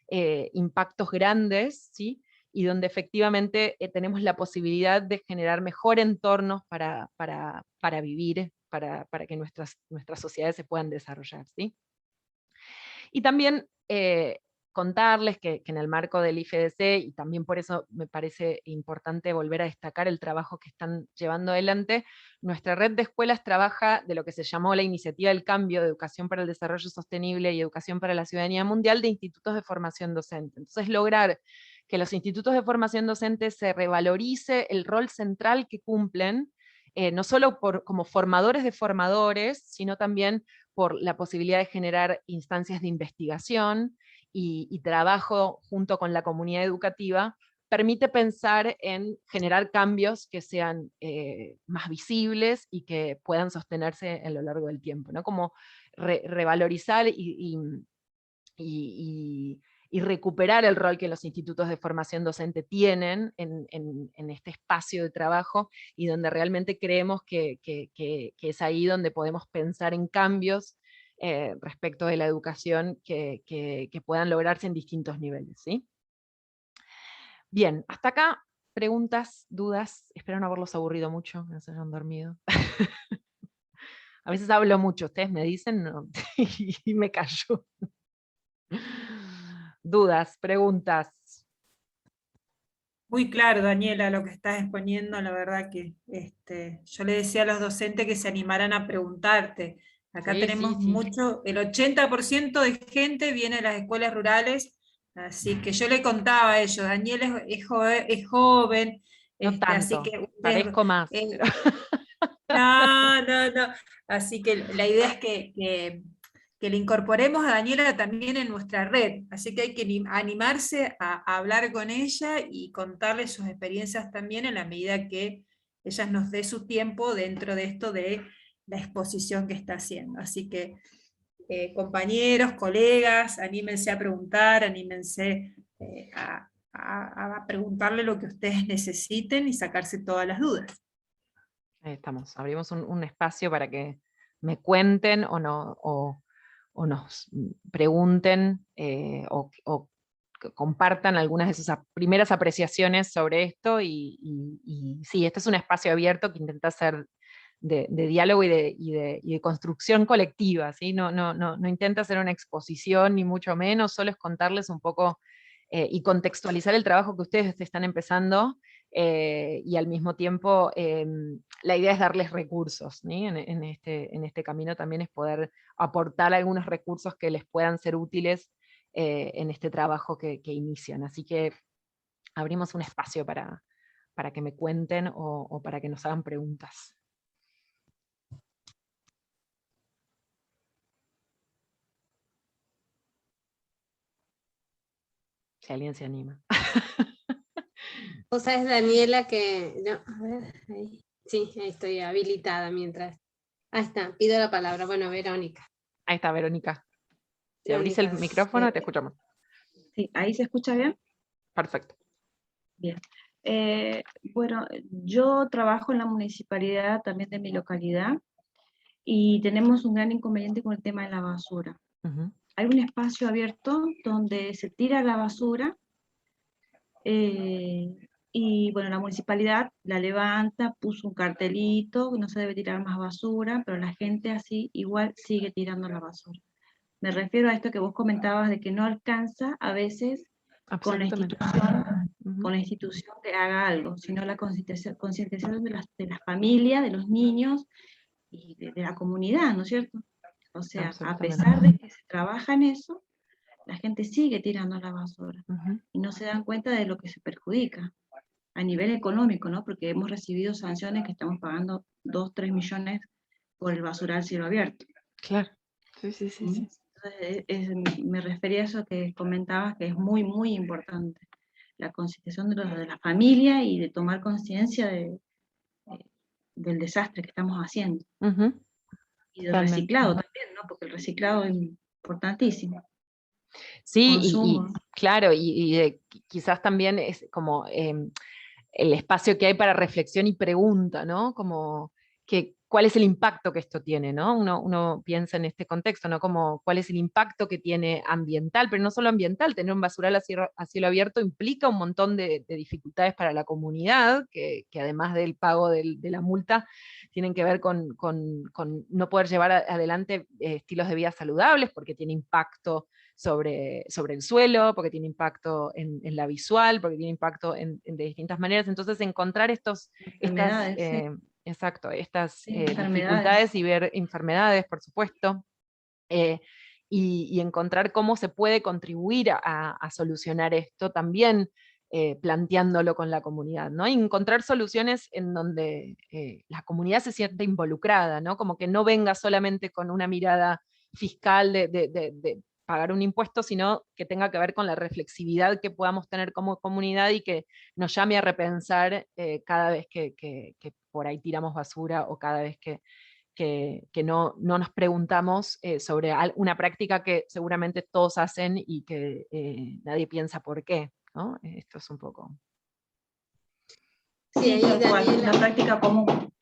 [SPEAKER 3] impactos grandes, ¿sí? Y donde efectivamente tenemos la posibilidad de generar mejor entornos para vivir, para que nuestras sociedades se puedan desarrollar, ¿sí? Y también contarles que en el marco del IFEDC, y también por eso me parece importante volver a destacar el trabajo que están llevando adelante, nuestra red de escuelas trabaja de lo que se llamó la Iniciativa del Cambio de Educación para el Desarrollo Sostenible y Educación para la Ciudadanía Mundial, de institutos de formación docente. Entonces, lograr que los institutos de formación docente se revalorice el rol central que cumplen, no solo como formadores de formadores, sino también por la posibilidad de generar instancias de investigación y trabajo junto con la comunidad educativa, permite pensar en generar cambios que sean más visibles y que puedan sostenerse a lo largo del tiempo, ¿no? Como revalorizar y y recuperar el rol que los institutos de formación docente tienen en este espacio de trabajo, y donde realmente creemos que es ahí donde podemos pensar en cambios respecto de la educación que puedan lograrse en distintos niveles, ¿sí? Bien, hasta acá, preguntas, dudas, espero no haberlos aburrido mucho, que no se hayan dormido. A veces hablo mucho, ustedes me dicen, no, y me callo. Dudas, preguntas.
[SPEAKER 4] Muy claro, Daniela, lo que estás exponiendo, la verdad que yo le decía a los docentes que se animaran a preguntarte. Acá
[SPEAKER 3] Sí,
[SPEAKER 4] tenemos
[SPEAKER 3] sí, sí.
[SPEAKER 4] mucho, el 80% de gente viene de las escuelas rurales, así que yo le contaba a ellos, Daniela es joven,
[SPEAKER 3] No
[SPEAKER 4] así
[SPEAKER 3] tanto,
[SPEAKER 4] que ustedes,
[SPEAKER 3] parezco más.
[SPEAKER 4] eh, no, no, no. Así que la idea es que le incorporemos a Daniela también en nuestra red. Así que hay que animarse a hablar con ella y contarle sus experiencias también en la medida que ella nos dé su tiempo dentro de esto de la exposición que está haciendo. Así que compañeros, colegas, anímense a preguntar, anímense a preguntarle lo que ustedes necesiten y sacarse todas las dudas.
[SPEAKER 3] Ahí estamos, abrimos un espacio para que me cuenten o nos pregunten o que compartan algunas de sus primeras apreciaciones sobre esto, y sí, este es un espacio abierto que intenta ser de diálogo y de construcción colectiva, ¿sí? No intenta ser una exposición, ni mucho menos, solo es contarles un poco y contextualizar el trabajo que ustedes están empezando, y al mismo tiempo la idea es darles recursos, ¿sí? En este camino también es poder aportar algunos recursos que les puedan ser útiles en este trabajo que inician. Así que abrimos un espacio para que me cuenten o para que nos hagan preguntas. Si alguien se anima.
[SPEAKER 1] Vos sabés, Daniela, que... No, a ver, ahí. Sí, ahí estoy habilitada mientras... Ahí está, pido la palabra. Bueno, Verónica.
[SPEAKER 3] Ahí está, Verónica. Si abrís el
[SPEAKER 1] Verónica,
[SPEAKER 3] micrófono, te escuchamos.
[SPEAKER 5] Sí, ahí se escucha bien.
[SPEAKER 3] Perfecto.
[SPEAKER 5] Bien. Bueno, yo trabajo en la municipalidad también de mi localidad y tenemos un gran inconveniente con el tema de la basura.
[SPEAKER 3] Uh-huh.
[SPEAKER 5] Hay un espacio abierto donde se tira la basura y bueno, la municipalidad la levanta, puso un cartelito, que no se debe tirar más basura, pero la gente así igual sigue tirando la basura. Me refiero a esto que vos comentabas de que no alcanza a veces con la institución que haga algo, sino la concientización de las familias, de los niños y de la comunidad, ¿no es cierto? O sea, a pesar de que se trabaja en eso, la gente sigue tirando la basura y no se dan cuenta de lo que se perjudica a nivel económico, ¿no? Porque hemos recibido sanciones que estamos pagando 2, 3 millones por el basural cielo abierto.
[SPEAKER 3] Claro. Sí, sí, sí, sí.
[SPEAKER 5] Entonces, me refería a eso que comentabas, que es muy, muy importante. La concientización de la familia y de tomar conciencia del desastre que estamos haciendo. Y del reciclado también, ¿no? Porque el reciclado es importantísimo.
[SPEAKER 3] Sí, y claro, y quizás también es como el espacio que hay para reflexión y pregunta, ¿no? Como cuál es el impacto que esto tiene, ¿no? Uno piensa en este contexto, ¿no? Como cuál es el impacto que tiene ambiental, pero no solo ambiental, tener un basural a cielo abierto implica un montón de dificultades para la comunidad, que además del pago de la multa, tienen que ver con no poder llevar adelante estilos de vida saludables, porque tiene impacto sobre el suelo, porque tiene impacto en la visual, porque tiene impacto de distintas maneras. Entonces, encontrar estas dificultades y ver enfermedades, por supuesto, y encontrar cómo se puede contribuir a solucionar esto también, planteándolo con la comunidad, ¿no? Y encontrar soluciones en donde la comunidad se siente involucrada, ¿no? Como que no venga solamente con una mirada fiscal de pagar un impuesto, sino que tenga que ver con la reflexividad que podamos tener como comunidad y que nos llame a repensar cada vez que por ahí tiramos basura o cada vez que que no nos preguntamos sobre una práctica que seguramente todos hacen y que nadie piensa por qué, ¿no? Esto es un poco...
[SPEAKER 1] Sí,
[SPEAKER 5] Sí,
[SPEAKER 1] ahí
[SPEAKER 5] tal cual,
[SPEAKER 1] Daniela.
[SPEAKER 5] una práctica común.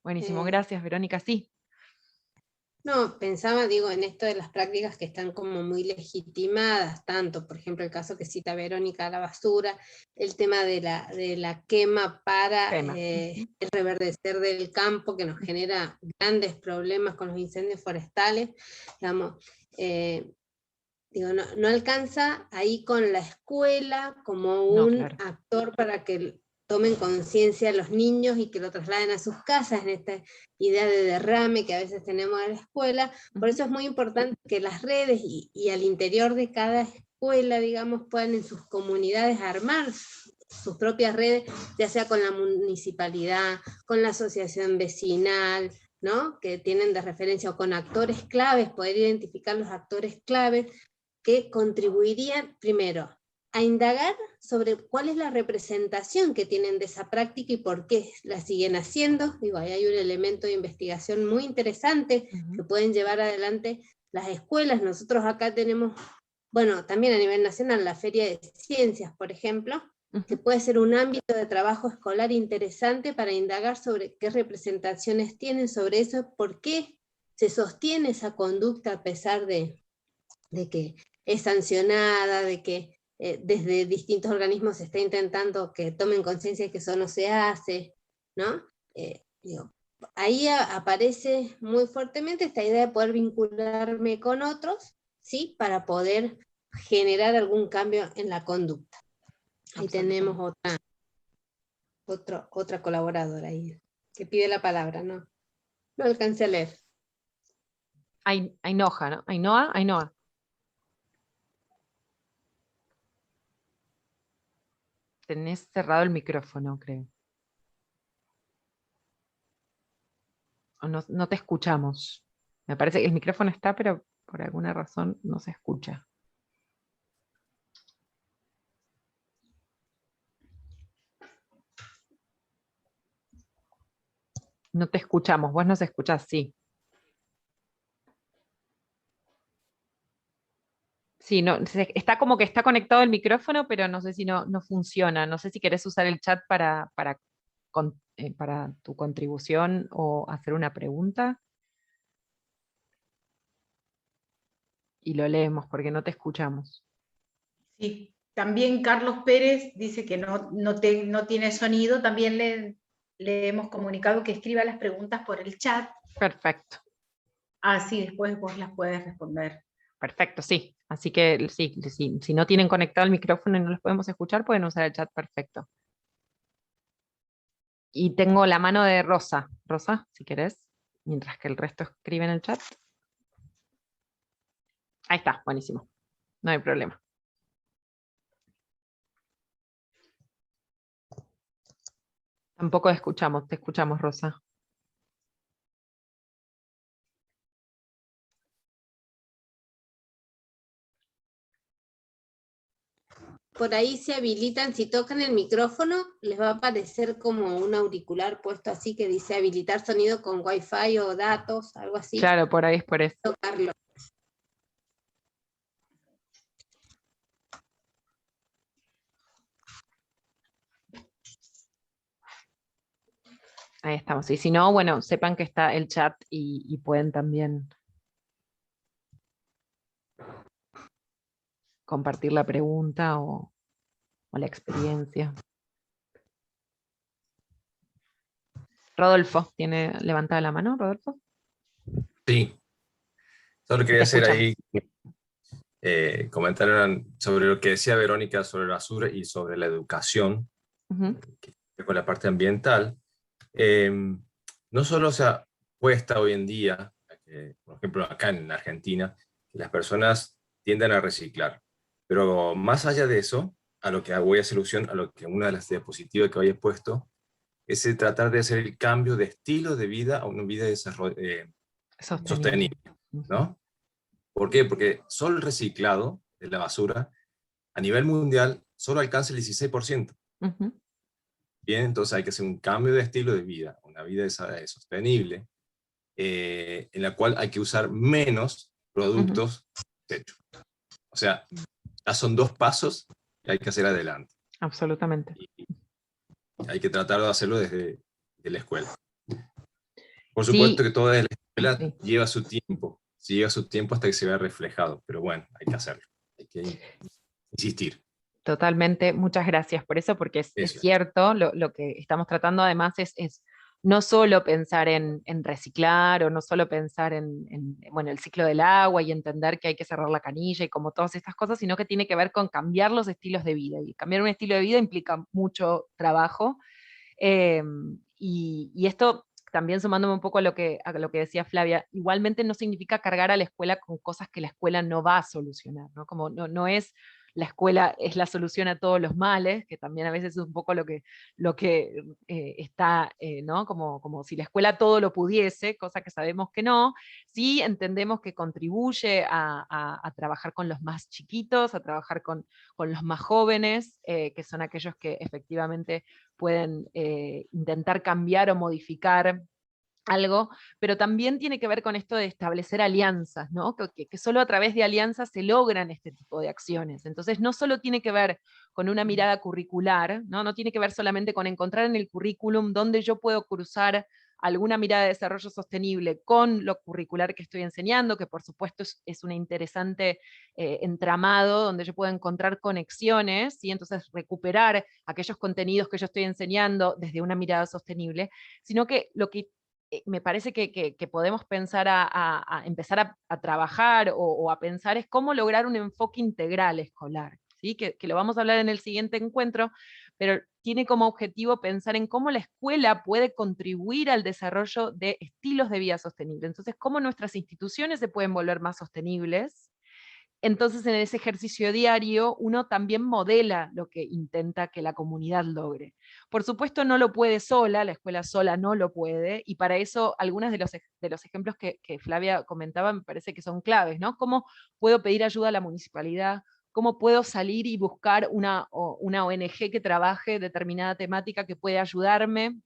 [SPEAKER 3] Buenísimo, gracias Verónica, sí.
[SPEAKER 1] No, pensaba, digo, en esto de las prácticas que están como muy legitimadas, tanto, por ejemplo, el caso que cita Verónica, la basura, el tema de la quema para el reverdecer del campo, que nos genera grandes problemas con los incendios forestales, digamos, digo, no alcanza ahí con la escuela como un actor para que tomen conciencia los niños y que lo trasladen a sus casas en esta idea de derrame que a veces tenemos en la escuela. Por eso es muy importante que las redes y al interior de cada escuela, digamos, puedan en sus comunidades armar sus propias redes, ya sea con la municipalidad, con la asociación vecinal, ¿no? Que tienen de referencia, o con actores claves, poder identificar los actores claves que contribuirían, primero, a indagar sobre cuál es la representación que tienen de esa práctica y por qué la siguen haciendo. Digo, ahí hay un elemento de investigación muy interesante que pueden llevar adelante las escuelas. Nosotros acá tenemos, bueno, también a nivel nacional, la Feria de Ciencias, por ejemplo, que puede ser un ámbito de trabajo escolar interesante para indagar sobre qué representaciones tienen sobre eso, por qué se sostiene esa conducta a pesar de que es sancionada, de que desde distintos organismos se está intentando que tomen conciencia de que eso no se hace, ¿no? Digo, ahí aparece muy fuertemente esta idea de poder vincularme con otros, ¿sí? Para poder generar algún cambio en la conducta. Ahí tenemos otra colaboradora ahí, que pide la palabra, ¿no? No alcancé a leer.
[SPEAKER 3] Ainhoa, ¿no? Ainhoa. Tenés cerrado el micrófono, creo. O no te escuchamos. Me parece que el micrófono está, pero por alguna razón no se escucha. No te escuchamos, vos nos escuchás, sí. Sí, no, está como que está conectado el micrófono, pero no sé si no funciona. No sé si querés usar el chat para tu contribución o hacer una pregunta. Y lo leemos porque no te escuchamos.
[SPEAKER 2] Sí, también Carlos Pérez dice que no tiene sonido, también le hemos comunicado que escriba las preguntas por el chat.
[SPEAKER 3] Perfecto.
[SPEAKER 2] Así después vos las puedes responder.
[SPEAKER 3] Perfecto, sí. Así que sí, si no tienen conectado el micrófono y no los podemos escuchar, pueden usar el chat perfecto. Y tengo la mano de Rosa. Rosa, si querés, mientras que el resto escribe en el chat. Ahí está, buenísimo. No hay problema. Tampoco te escuchamos, Rosa.
[SPEAKER 1] Por ahí se habilitan, si tocan el micrófono, les va a aparecer como un auricular puesto así que dice habilitar sonido con Wi-Fi o datos, algo así.
[SPEAKER 3] Claro, por ahí es por eso.
[SPEAKER 1] Tocarlo.
[SPEAKER 3] Ahí estamos. Y si no, bueno, sepan que está el chat y pueden también compartir la pregunta o la experiencia. Rodolfo, ¿tiene levantada la mano, Rodolfo?
[SPEAKER 6] Sí. Solo quería hacer ahí comentar sobre lo que decía Verónica sobre la basura y sobre la educación, con la parte ambiental. No solo se apuesta hoy en día, por ejemplo acá en Argentina, que las personas tienden a reciclar. Pero más allá de eso, a lo que voy a hacer alusión, a lo que una de las diapositivas que había puesto, es tratar de hacer el cambio de estilo de vida a una vida sostenible, ¿no? ¿Por qué? Porque solo el reciclado de la basura, a nivel mundial, solo alcanza el 16%. Bien, entonces hay que hacer un cambio de estilo de vida, una vida sostenible, en la cual hay que usar menos productos hechos. O sea, ya son 2 pasos que hay que hacer adelante.
[SPEAKER 3] Absolutamente.
[SPEAKER 6] Y hay que tratar de hacerlo desde la escuela. Por
[SPEAKER 3] Sí.
[SPEAKER 6] supuesto que toda la escuela
[SPEAKER 3] Sí.
[SPEAKER 6] lleva su tiempo hasta que se vea reflejado, pero bueno, hay que hacerlo, hay que insistir.
[SPEAKER 3] Totalmente, muchas gracias por eso, porque es cierto, lo que estamos tratando además es no solo pensar en reciclar, o no solo pensar en bueno, el ciclo del agua y entender que hay que cerrar la canilla y como todas estas cosas, sino que tiene que ver con cambiar los estilos de vida, y cambiar un estilo de vida implica mucho trabajo, y esto también sumándome un poco a lo que decía Flavia, igualmente no significa cargar a la escuela con cosas que la escuela no va a solucionar, ¿no? Como no es la escuela es la solución a todos los males, que también a veces es un poco lo que está, ¿no? Como si la escuela todo lo pudiese, cosa que sabemos que no. Sí entendemos que contribuye a trabajar con los más chiquitos, a trabajar con los más jóvenes, que son aquellos que efectivamente pueden intentar cambiar o modificar algo, pero también tiene que ver con esto de establecer alianzas, ¿no? Que solo a través de alianzas se logran este tipo de acciones. Entonces no solo tiene que ver con una mirada curricular, ¿no? No tiene que ver solamente con encontrar en el currículum dónde yo puedo cruzar alguna mirada de desarrollo sostenible con lo curricular que estoy enseñando, que por supuesto es un interesante entramado donde yo puedo encontrar conexiones, y entonces recuperar aquellos contenidos que yo estoy enseñando desde una mirada sostenible, sino que lo que me parece que podemos pensar a empezar a trabajar o a pensar es cómo lograr un enfoque integral escolar, ¿sí? Que lo vamos a hablar en el siguiente encuentro, pero tiene como objetivo pensar en cómo la escuela puede contribuir al desarrollo de estilos de vida sostenibles. Entonces, cómo nuestras instituciones se pueden volver más sostenibles. Entonces, en ese ejercicio diario, uno también modela lo que intenta que la comunidad logre. Por supuesto, no lo puede sola, la escuela sola no lo puede, y para eso algunos de los ejemplos que Flavia comentaba me parece que son claves, ¿no? ¿Cómo puedo pedir ayuda a la municipalidad? ¿Cómo puedo salir y buscar una ONG que trabaje determinada temática que puede ayudarme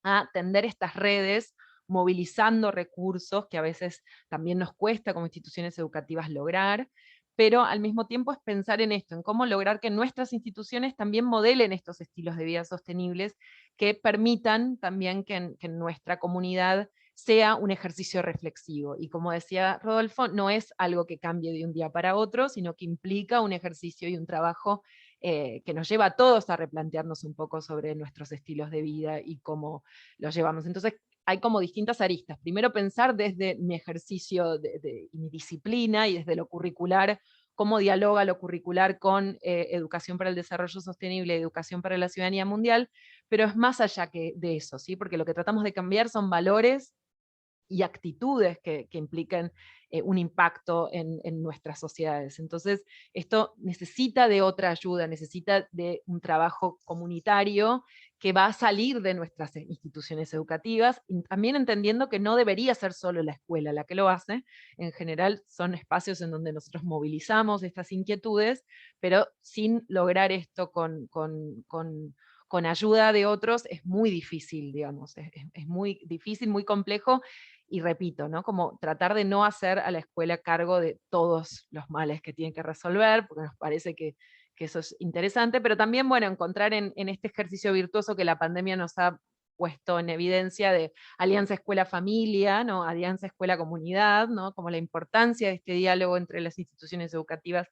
[SPEAKER 3] a tender estas redes, movilizando recursos que a veces también nos cuesta como instituciones educativas lograr, pero al mismo tiempo es pensar en esto, en cómo lograr que nuestras instituciones también modelen estos estilos de vida sostenibles que permitan también que en nuestra comunidad sea un ejercicio reflexivo. Y como decía Rodolfo, no es algo que cambie de un día para otro, sino que implica un ejercicio y un trabajo que nos lleva a todos a replantearnos un poco sobre nuestros estilos de vida y cómo los llevamos. Entonces, hay como distintas aristas. Primero pensar desde mi ejercicio de mi disciplina y desde lo curricular, cómo dialoga lo curricular con educación para el desarrollo sostenible y educación para la ciudadanía mundial, pero es más allá de eso, ¿sí? Porque lo que tratamos de cambiar son valores y actitudes que impliquen un impacto en nuestras sociedades. Entonces, esto necesita de otra ayuda, necesita de un trabajo comunitario que va a salir de nuestras instituciones educativas, y también entendiendo que no debería ser solo la escuela la que lo hace. En general son espacios en donde nosotros movilizamos estas inquietudes, pero sin lograr esto con ayuda de otros es muy difícil, digamos, es muy difícil, muy complejo, y repito, ¿no? Como tratar de no hacer a la escuela cargo de todos los males que tiene que resolver, porque nos parece que eso es interesante, pero también, bueno, encontrar en este ejercicio virtuoso que la pandemia nos ha puesto en evidencia de alianza escuela-familia, ¿no? Alianza escuela-comunidad, ¿no? Como la importancia de este diálogo entre las instituciones educativas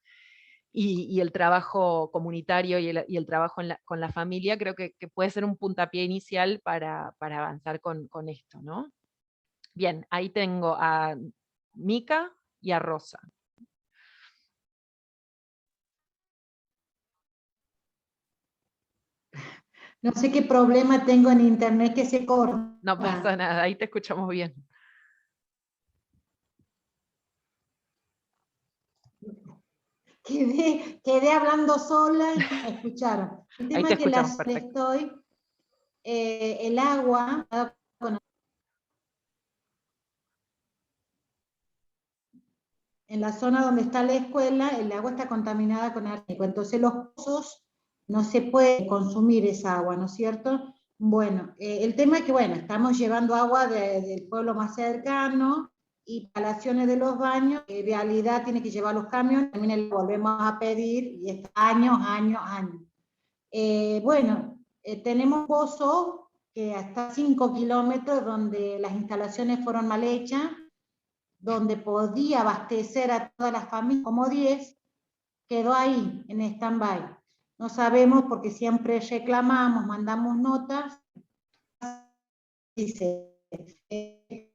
[SPEAKER 3] y el trabajo comunitario y el trabajo con la familia, creo que puede ser un puntapié inicial para avanzar con esto, ¿no? Bien, ahí tengo a Mica y a Rosa.
[SPEAKER 7] No sé qué problema tengo en internet que se corta.
[SPEAKER 3] No pasa nada, ahí te escuchamos bien.
[SPEAKER 7] Quedé hablando sola y me escucharon. El tema
[SPEAKER 3] Ahí te
[SPEAKER 7] es que
[SPEAKER 3] escuchamos, perfecto.
[SPEAKER 7] el agua, en la zona donde está la escuela, el agua está contaminada con arsénico, entonces los pozos no se puede consumir esa agua, ¿no es cierto? Bueno, el tema es que, bueno, estamos llevando agua del pueblo más cercano, y instalaciones de los baños, en realidad tiene que llevar los camiones, también le volvemos a pedir, y es años. Bueno, tenemos pozos que hasta 5 kilómetros, donde las instalaciones fueron mal hechas, donde podía abastecer a todas las familias, como 10, quedó ahí, en stand-by. No sabemos, porque siempre reclamamos, mandamos notas, dice que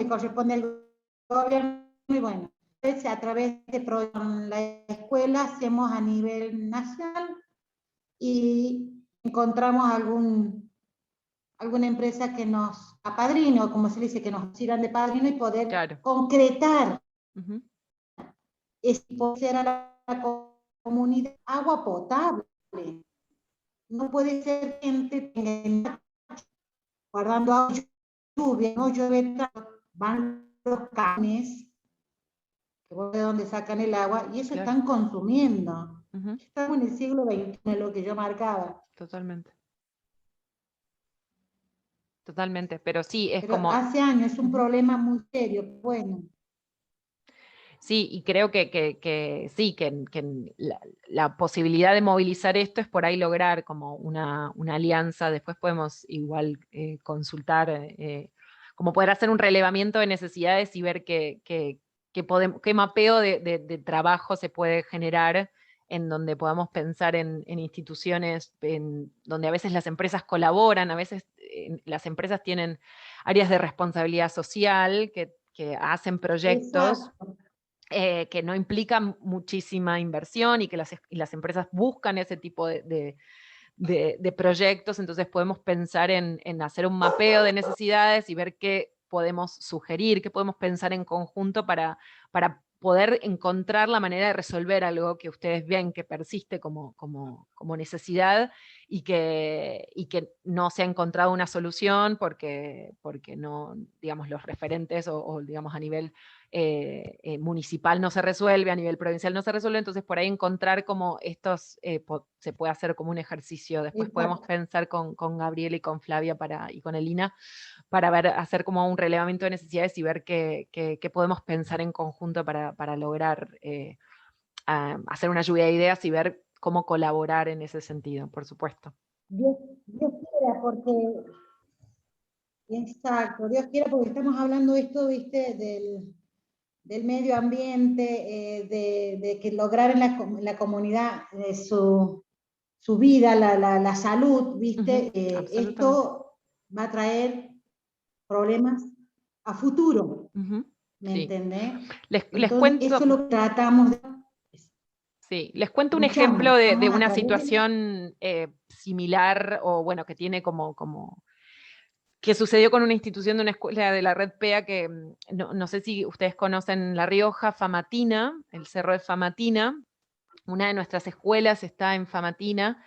[SPEAKER 7] corresponde al gobierno, y bueno, a través de la escuela hacemos a nivel nacional, y encontramos alguna empresa que nos apadrine, o como se dice, que nos sirvan de padrino, y poder concretar ser a la comunidad agua potable. No puede ser gente guardando agua, lluvia, no llueve tanto, van los canes, que de donde sacan el agua, y eso están consumiendo. Estamos en el siglo XXI, en lo que yo marcaba.
[SPEAKER 3] Totalmente. Totalmente, pero sí, es
[SPEAKER 7] pero
[SPEAKER 3] como...
[SPEAKER 7] hace años es un problema muy serio, bueno.
[SPEAKER 3] Sí, y creo que sí, que la posibilidad de movilizar esto es por ahí lograr como una alianza. Después podemos igual consultar, como poder hacer un relevamiento de necesidades y ver qué mapeo de trabajo se puede generar, en donde podamos pensar en instituciones donde a veces las empresas colaboran, a veces las empresas tienen áreas de responsabilidad social que hacen proyectos.
[SPEAKER 7] Exacto.
[SPEAKER 3] Que no implican muchísima inversión, y que las empresas buscan ese tipo de proyectos. Entonces podemos pensar en hacer un mapeo de necesidades y ver qué podemos sugerir, qué podemos pensar en conjunto para poder encontrar la manera de resolver algo que ustedes ven que persiste como necesidad, y que no se ha encontrado una solución porque no, digamos, los referentes o digamos a nivel municipal no se resuelve, a nivel provincial no se resuelve. Entonces por ahí encontrar como estos, se puede hacer como un ejercicio. Después podemos pensar con Gabriela y con Flavia y con Elina, para hacer como un relevamiento de necesidades y ver qué podemos pensar en conjunto para lograr hacer una lluvia de ideas y ver cómo colaborar en ese sentido, por supuesto.
[SPEAKER 7] Dios quiera, porque... Exacto, Dios quiera, porque estamos hablando esto, viste, del medio ambiente, de que lograr en la comunidad su vida, la salud, viste, esto va a traer problemas a futuro, ¿me entendés?
[SPEAKER 3] Les cuento,
[SPEAKER 7] eso lo tratamos de...
[SPEAKER 3] Sí, les cuento un ejemplo de una situación similar, o bueno, que tiene que sucedió con una institución de una escuela de la red PEA, que no sé si ustedes conocen La Rioja, Famatina, el Cerro de Famatina. Una de nuestras escuelas está en Famatina,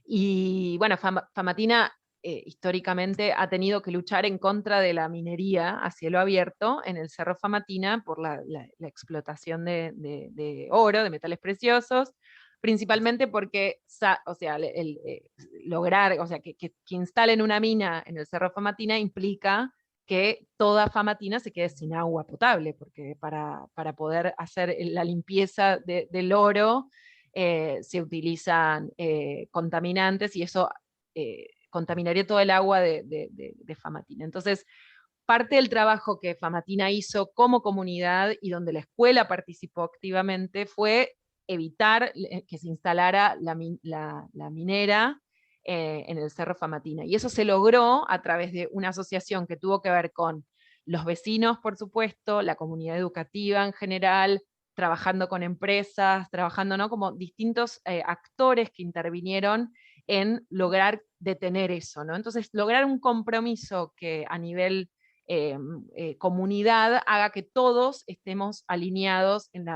[SPEAKER 3] y bueno, Famatina históricamente ha tenido que luchar en contra de la minería a cielo abierto en el Cerro Famatina por la explotación de oro, de metales preciosos, principalmente porque, o sea, lograr, o sea, que instalen una mina en el Cerro Famatina implica que toda Famatina se quede sin agua potable, porque para poder hacer la limpieza del oro se utilizan contaminantes, y eso contaminaría todo el agua de Famatina. Entonces, parte del trabajo que Famatina hizo como comunidad, y donde la escuela participó activamente, fue evitar que se instalara la minera en el Cerro Famatina. Y eso se logró a través de una asociación que tuvo que ver con los vecinos, por supuesto, la comunidad educativa en general, trabajando con empresas, trabajando, ¿no?, como distintos actores que intervinieron en lograr detener eso, ¿no? Entonces, lograr un compromiso que a nivel comunidad haga que todos estemos alineados en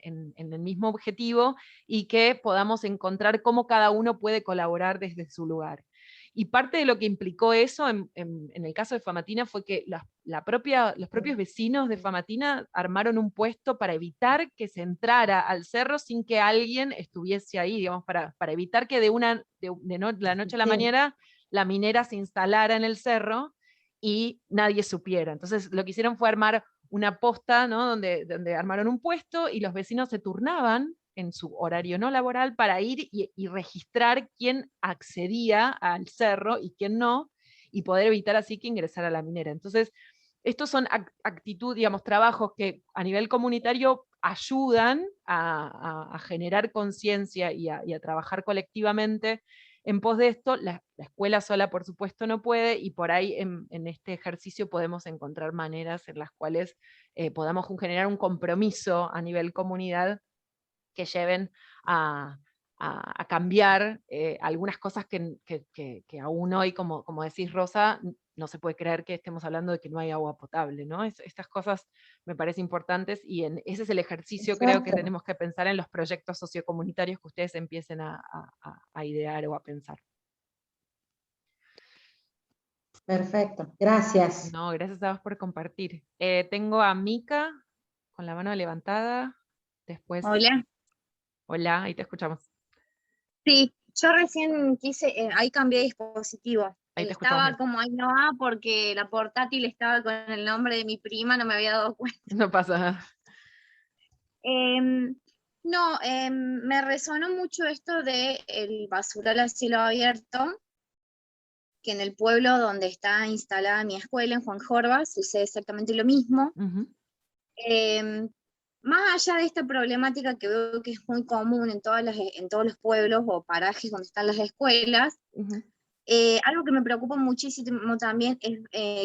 [SPEAKER 3] el mismo objetivo, y que podamos encontrar cómo cada uno puede colaborar desde su lugar. Y parte de lo que implicó eso en el caso de Famatina fue que los propios vecinos de Famatina armaron un puesto para evitar que se entrara al cerro sin que alguien estuviese ahí, digamos, para evitar que de la noche a la mañana la minera se instalara en el cerro y nadie supiera. Entonces lo que hicieron fue armar una posta, ¿no? donde armaron un puesto y los vecinos se turnaban en su horario no laboral para ir y registrar quién accedía al cerro y quién no, y poder evitar así que ingresara a la minera. Entonces, estos son actitudes, digamos, trabajos que a nivel comunitario ayudan a generar conciencia y a trabajar colectivamente en pos de esto. La escuela sola, por supuesto, no puede, y por ahí en este ejercicio podemos encontrar maneras en las cuales podamos generar un compromiso a nivel comunidad que lleven a cambiar algunas cosas que aún hoy, como decís Rosa, no se puede creer que estemos hablando de que no hay agua potable, ¿no? Estas cosas me parecen importantes, y ese es el ejercicio, creo, que tenemos que pensar en los proyectos sociocomunitarios que ustedes empiecen a idear o a pensar.
[SPEAKER 7] Perfecto, gracias.
[SPEAKER 3] No, gracias a vos por compartir. Tengo a Mica con la mano levantada. Después.
[SPEAKER 8] Hola.
[SPEAKER 3] Hola, ahí te escuchamos.
[SPEAKER 8] Sí, yo recién quise, ahí cambié de dispositivo.
[SPEAKER 3] Ahí te
[SPEAKER 8] Estaba
[SPEAKER 3] escuchamos.
[SPEAKER 8] como Ainhoa porque la portátil estaba con el nombre de mi prima, no me había dado cuenta.
[SPEAKER 3] No pasa nada.
[SPEAKER 8] Me resonó mucho esto de el basural a cielo abierto, que en el pueblo donde está instalada mi escuela, en Juan Jorba, sucede exactamente lo mismo. Más allá de esta problemática que veo que es muy común en todos los pueblos o parajes donde están las escuelas, algo que me preocupa muchísimo también es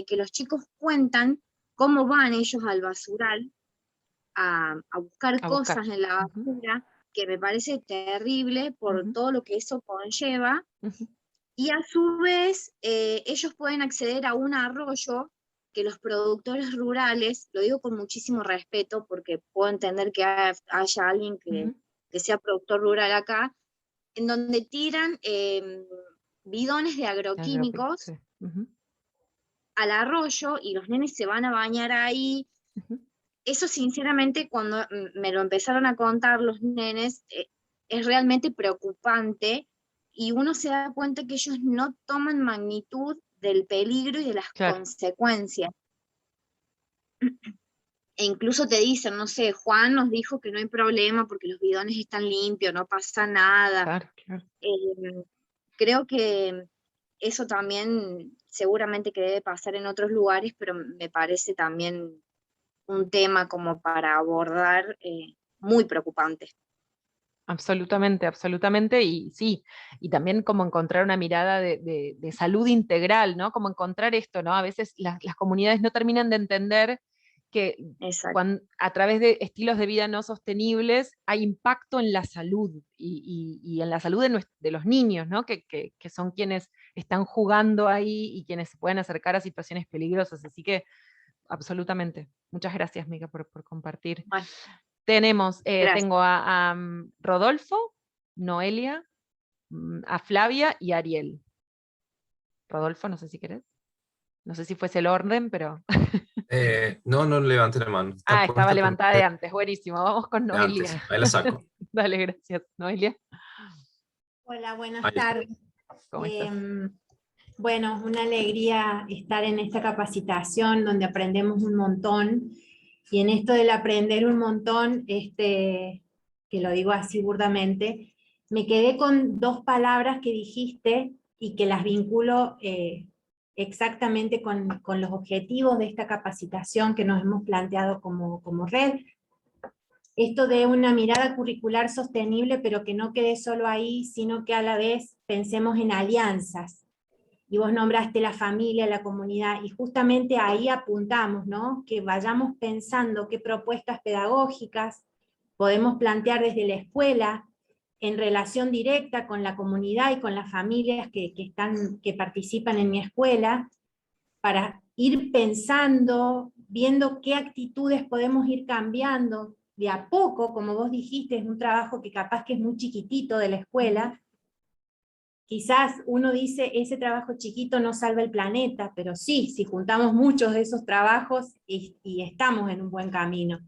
[SPEAKER 8] que los chicos cuentan cómo van ellos al basural a buscar cosas en la basura, que me parece terrible por todo lo que eso conlleva, y a su vez ellos pueden acceder a un arroyo que los productores rurales, lo digo con muchísimo respeto porque puedo entender que haya alguien que sea productor rural acá, en donde tiran bidones de agroquímicos al arroyo y los nenes se van a bañar ahí. Eso sinceramente cuando me lo empezaron a contar los nenes es realmente preocupante, y uno se da cuenta que ellos no toman magnitud del peligro y de las consecuencias. E incluso te dicen, no sé, Juan nos dijo que no hay problema porque los bidones están limpios, no pasa nada. Creo que eso también seguramente que debe pasar en otros lugares, pero me parece también un tema como para abordar muy preocupante.
[SPEAKER 3] Absolutamente, absolutamente, y sí, y también como encontrar una mirada de salud integral, ¿no? Como encontrar esto, ¿no? A veces las comunidades no terminan de entender que a través de estilos de vida no sostenibles hay impacto en la salud, y en la salud de los niños, ¿no? Que son quienes están jugando ahí y quienes se pueden acercar a situaciones peligrosas, así que absolutamente. Muchas gracias, Mica, por compartir.
[SPEAKER 8] Bueno.
[SPEAKER 3] Tengo a Rodolfo, Noelia, a Flavia y a Ariel. Rodolfo, no sé si querés. No sé si fuese el orden, pero...
[SPEAKER 6] No levanté la mano.
[SPEAKER 3] Estaba levantada de antes, buenísimo. Vamos con Noelia.
[SPEAKER 6] Antes. Ahí la saco.
[SPEAKER 3] Dale, gracias. Noelia.
[SPEAKER 9] Hola, buenas tardes.
[SPEAKER 3] ¿Cómo estás?
[SPEAKER 9] Bueno, una alegría estar en esta capacitación donde aprendemos un montón. Y en esto del aprender un montón, que lo digo así burdamente, me quedé con dos palabras que dijiste y que las vinculo exactamente con los objetivos de esta capacitación que nos hemos planteado como red. Esto de una mirada curricular sostenible, pero que no quede solo ahí, sino que a la vez pensemos en alianzas. Y vos nombraste la familia, la comunidad, y justamente ahí apuntamos, ¿no? Que vayamos pensando qué propuestas pedagógicas podemos plantear desde la escuela, en relación directa con la comunidad y con las familias que participan en mi escuela, para ir pensando, viendo qué actitudes podemos ir cambiando de a poco. Como vos dijiste, es un trabajo que capaz que es muy chiquitito de la escuela. Quizás uno dice, ese trabajo chiquito no salva el planeta, pero sí, si juntamos muchos de esos trabajos y estamos en un buen camino.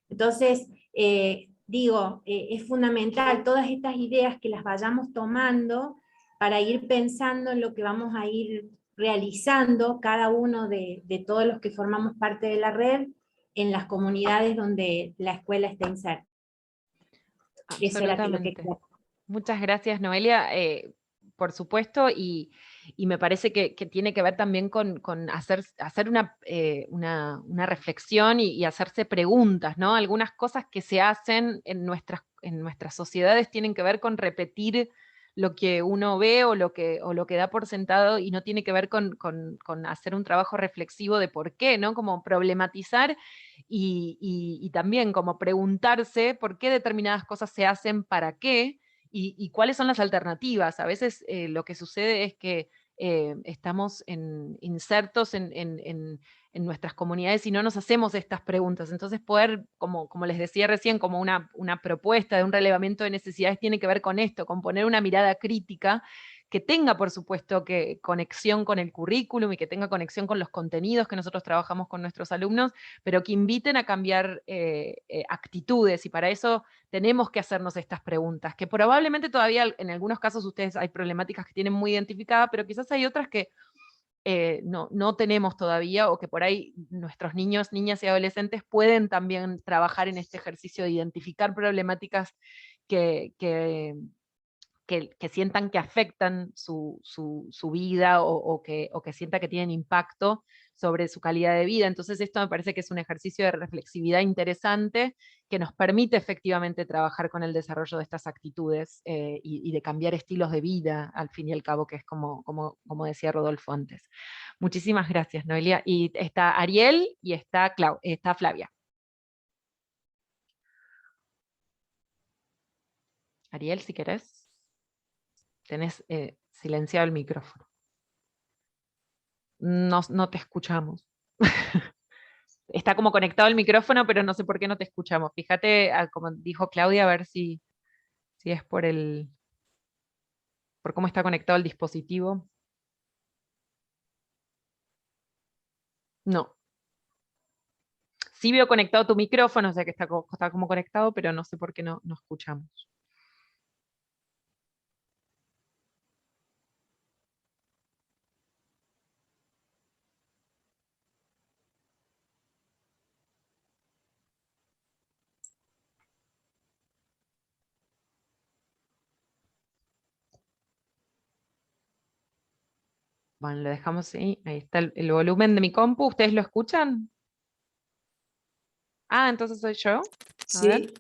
[SPEAKER 9] Entonces, es fundamental todas estas ideas que las vayamos tomando para ir pensando en lo que vamos a ir realizando cada uno de todos los que formamos parte de la red en las comunidades donde la escuela está inserta. Eso era lo que quería.
[SPEAKER 3] Muchas gracias, Noelia. Por supuesto, y me parece que tiene que ver también con hacer una reflexión y hacerse preguntas, ¿no? Algunas cosas que se hacen en nuestras sociedades tienen que ver con repetir lo que uno ve o lo que da por sentado, y no tiene que ver con hacer un trabajo reflexivo de por qué, ¿no? Como problematizar y también como preguntarse por qué determinadas cosas se hacen, para qué, y cuáles son las alternativas. A veces lo que sucede es que estamos insertos en nuestras comunidades y no nos hacemos estas preguntas. Entonces poder, como les decía recién, como una propuesta de un relevamiento de necesidades tiene que ver con esto, con poner una mirada crítica que tenga, por supuesto, conexión con el currículum y que tenga conexión con los contenidos que nosotros trabajamos con nuestros alumnos, pero que inviten a cambiar actitudes, y para eso tenemos que hacernos estas preguntas, que probablemente todavía en algunos casos ustedes hay problemáticas que tienen muy identificadas, pero quizás hay otras que no tenemos todavía, o que por ahí nuestros niños, niñas y adolescentes pueden también trabajar en este ejercicio de identificar problemáticas que sientan que afectan su vida, o que sientan que tienen impacto sobre su calidad de vida. Entonces esto me parece que es un ejercicio de reflexividad interesante que nos permite efectivamente trabajar con el desarrollo de estas actitudes y de cambiar estilos de vida, al fin y al cabo, que es como decía Rodolfo antes. Muchísimas gracias, Noelia. Y está Ariel y está Flavia. Ariel, si querés. Tenés silenciado el micrófono. No te escuchamos. Está como conectado el micrófono, pero no sé por qué no te escuchamos. Fíjate, como dijo Claudia, a ver si es por cómo está conectado el dispositivo. No. Sí veo conectado tu micrófono, o sea que está como conectado, pero no sé por qué no escuchamos. Bueno, lo dejamos ahí. Ahí está el volumen de mi compu. ¿Ustedes lo escuchan? Ah, entonces soy yo. A ver.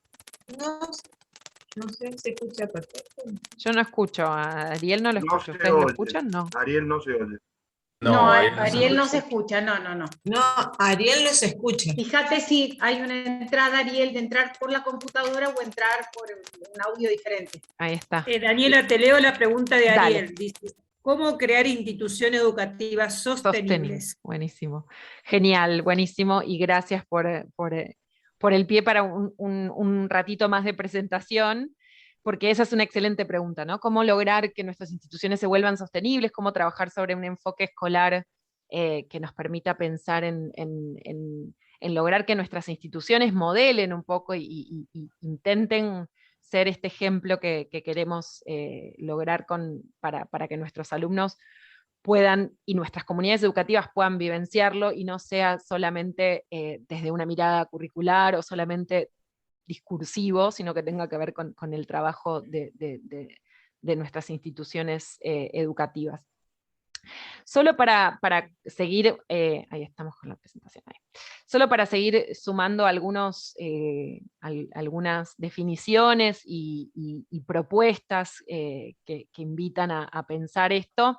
[SPEAKER 4] No sé, se escucha perfecto.
[SPEAKER 3] Yo no escucho, a Ariel no lo escucho. ¿Ustedes lo escuchan? No.
[SPEAKER 10] Ariel no se oye.
[SPEAKER 2] No, Ariel no se escucha, no.
[SPEAKER 4] No, Ariel no se escucha.
[SPEAKER 2] Fíjate si hay una entrada, Ariel, de entrar por la computadora o entrar por un audio diferente.
[SPEAKER 3] Ahí está.
[SPEAKER 4] Daniela, te leo la pregunta de Ariel.
[SPEAKER 3] Dale.
[SPEAKER 4] Dice, ¿cómo crear instituciones educativas sostenibles?
[SPEAKER 3] Buenísimo. Genial, buenísimo. Y gracias por el pie para un ratito más de presentación, porque esa es una excelente pregunta, ¿no? ¿Cómo lograr que nuestras instituciones se vuelvan sostenibles? ¿Cómo trabajar sobre un enfoque escolar que nos permita pensar en lograr que nuestras instituciones modelen un poco y intenten ser este ejemplo que queremos lograr para que nuestros alumnos puedan, y nuestras comunidades educativas puedan vivenciarlo, y no sea solamente desde una mirada curricular o solamente discursivo, sino que tenga que ver con el trabajo de nuestras instituciones educativas. Solo para seguir, ahí estamos con la presentación, ahí. Solo para seguir sumando algunas definiciones y propuestas que invitan a pensar esto.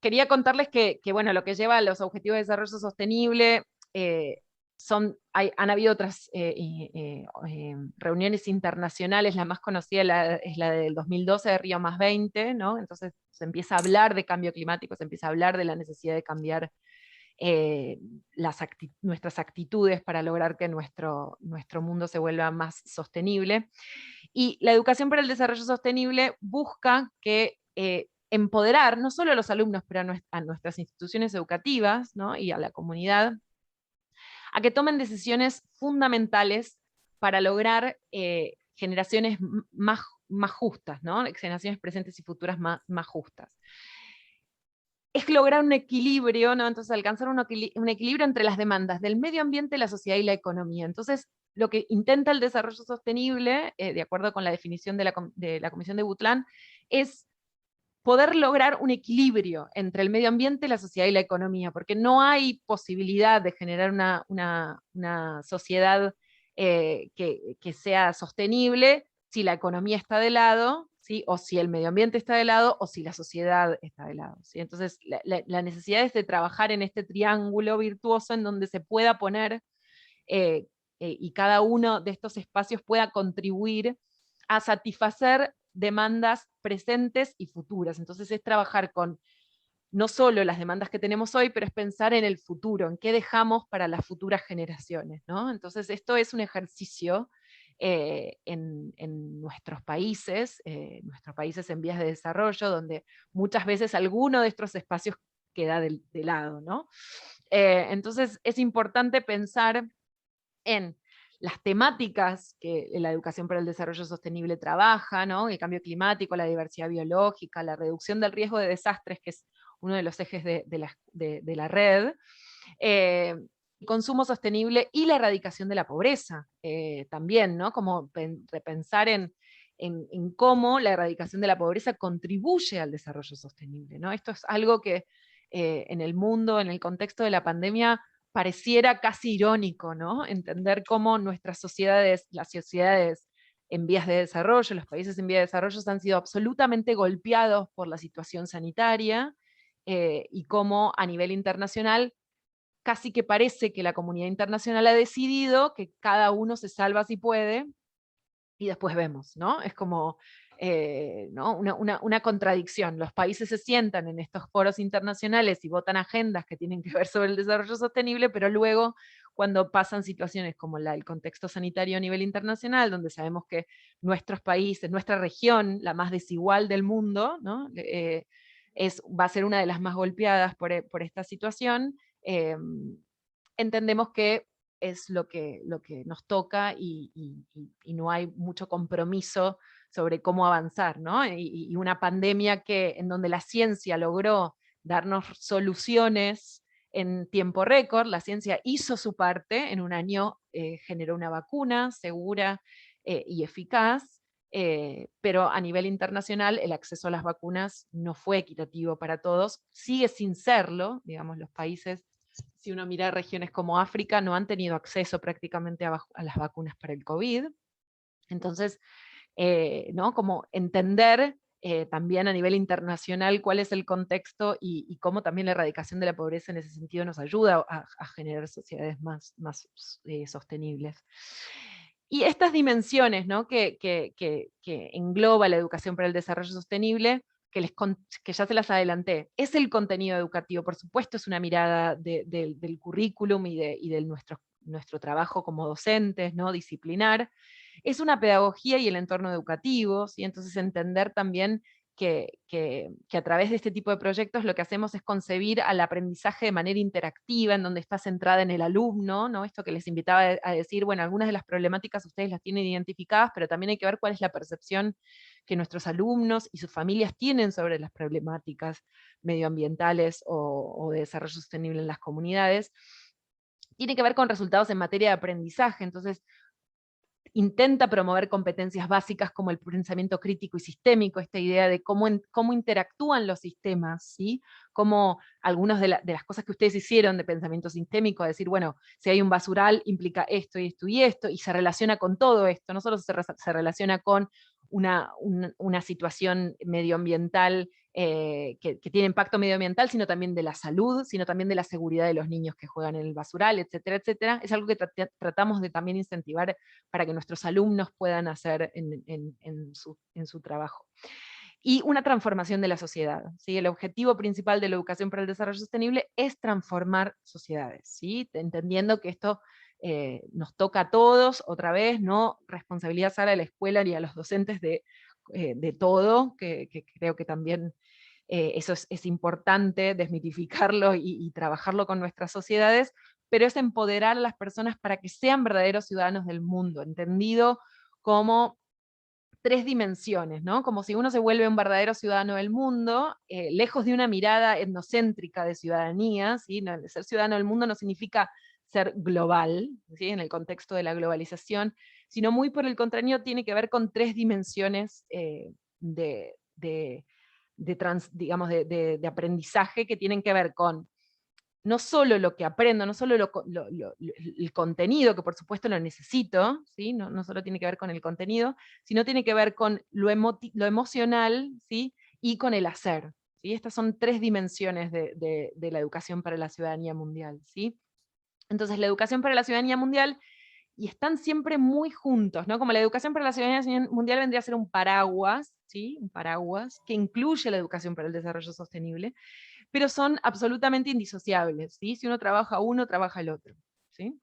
[SPEAKER 3] Quería contarles que bueno, lo que lleva a los Objetivos de Desarrollo Sostenible han habido otras reuniones internacionales. La más conocida es la del 2012 de Río +20, ¿no? Entonces se empieza a hablar de cambio climático, se empieza a hablar de la necesidad de cambiar nuestras actitudes para lograr que nuestro mundo se vuelva más sostenible. Y la educación para el desarrollo sostenible busca que empoderar no solo a los alumnos, pero a nuestras instituciones educativas, ¿no? Y a la comunidad, a que tomen decisiones fundamentales para lograr generaciones más más justas, ¿no? Generaciones presentes y futuras más justas. Es lograr un equilibrio, ¿no? Entonces alcanzar un equilibrio entre las demandas del medio ambiente, la sociedad y la economía. Entonces, lo que intenta el desarrollo sostenible, de acuerdo con la definición de la Comisión de Butlan, es poder lograr un equilibrio entre el medio ambiente, la sociedad y la economía, porque no hay posibilidad de generar una sociedad que sea sostenible si la economía está de lado, ¿sí? O si el medio ambiente está de lado, o si la sociedad está de lado, ¿sí? Entonces, la necesidad es de trabajar en este triángulo virtuoso en donde se pueda poner, y cada uno de estos espacios pueda contribuir a satisfacer demandas presentes y futuras. Entonces es trabajar con no solo las demandas que tenemos hoy, pero es pensar en el futuro, en qué dejamos para las futuras generaciones, ¿no? Entonces esto es un ejercicio en nuestros países en vías de desarrollo, donde muchas veces alguno de estos espacios queda de lado, ¿no? Entonces es importante pensar en las temáticas que la educación para el desarrollo sostenible trabaja, ¿no? El cambio climático, la diversidad biológica, la reducción del riesgo de desastres, que es uno de los ejes de la red, consumo sostenible y la erradicación de la pobreza, también, ¿no? Como repensar en cómo la erradicación de la pobreza contribuye al desarrollo sostenible, ¿no? Esto es algo que en el mundo, en el contexto de la pandemia, pareciera casi irónico, ¿no? Entender cómo nuestras sociedades, las sociedades en vías de desarrollo, los países en vías de desarrollo han sido absolutamente golpeados por la situación sanitaria, y cómo a nivel internacional casi que parece que la comunidad internacional ha decidido que cada uno se salva si puede, y después vemos, ¿no? Es como ¿no? una contradicción. Los países se sientan en estos foros internacionales y votan agendas que tienen que ver sobre el desarrollo sostenible, pero luego cuando pasan situaciones como el contexto sanitario a nivel internacional, donde sabemos que nuestros países, nuestra región, la más desigual del mundo, ¿no? Va a ser una de las más golpeadas por esta situación, entendemos que es lo que nos toca y no hay mucho compromiso sobre cómo avanzar, ¿no? Y una pandemia en donde la ciencia logró darnos soluciones en tiempo récord, la ciencia hizo su parte, en un año generó una vacuna segura y eficaz, pero a nivel internacional el acceso a las vacunas no fue equitativo para todos, sigue sin serlo, digamos, los países, si uno mira regiones como África, no han tenido acceso prácticamente a las vacunas para el COVID. Entonces, ¿no? Como entender también a nivel internacional cuál es el contexto y cómo también la erradicación de la pobreza en ese sentido nos ayuda a generar sociedades más sostenibles. Y estas dimensiones, ¿no? que engloba la educación para el desarrollo sostenible, que ya se las adelanté, es el contenido educativo, por supuesto es una mirada del currículum y de nuestro trabajo como docentes, ¿no? Disciplinar, es una pedagogía y el entorno educativo, ¿sí? Entonces entender también que a través de este tipo de proyectos lo que hacemos es concebir al aprendizaje de manera interactiva, en donde está centrada en el alumno, ¿no? Esto que les invitaba a decir, bueno, algunas de las problemáticas ustedes las tienen identificadas, pero también hay que ver cuál es la percepción que nuestros alumnos y sus familias tienen sobre las problemáticas medioambientales o de desarrollo sostenible en las comunidades. Tiene que ver con resultados en materia de aprendizaje, entonces intenta promover competencias básicas como el pensamiento crítico y sistémico, esta idea de cómo interactúan los sistemas, ¿sí? Cómo algunas de las cosas que ustedes hicieron de pensamiento sistémico, decir, bueno, si hay un basural implica esto y esto y esto, y se relaciona con todo esto, no solo se relaciona con una situación medioambiental que tiene impacto medioambiental, sino también de la salud, sino también de la seguridad de los niños que juegan en el basural, etcétera, etcétera. Es algo que tratamos de también incentivar para que nuestros alumnos puedan hacer en su trabajo. Y una transformación de la sociedad, ¿sí? El objetivo principal de la educación para el desarrollo sostenible es transformar sociedades, ¿sí? Entendiendo que esto nos toca a todos, otra vez, no responsabilidad sale a la escuela ni a los docentes de todo, que creo que también eso es importante, desmitificarlo y trabajarlo con nuestras sociedades, pero es empoderar a las personas para que sean verdaderos ciudadanos del mundo, entendido como 3 dimensiones, ¿no? Como si uno se vuelve un verdadero ciudadano del mundo, lejos de una mirada etnocéntrica de ciudadanía, ¿sí? No, ser ciudadano del mundo no significa ser global, ¿sí? En el contexto de la globalización, sino muy por el contrario tiene que ver con 3 dimensiones digamos, de aprendizaje que tienen que ver con no solo lo que aprendo, no solo el contenido, que por supuesto lo necesito, ¿sí? No solo tiene que ver con el contenido, sino tiene que ver con lo emocional, ¿sí? Y con el hacer, ¿sí? Estas son 3 dimensiones de la educación para la ciudadanía mundial, ¿sí? Entonces la educación para la ciudadanía mundial, y están siempre muy juntos, ¿no? Como la educación para la ciudadanía mundial vendría a ser un paraguas, ¿sí? Un paraguas que incluye la educación para el desarrollo sostenible, pero son absolutamente indisociables, ¿sí? Si uno trabaja uno, trabaja el otro, ¿sí?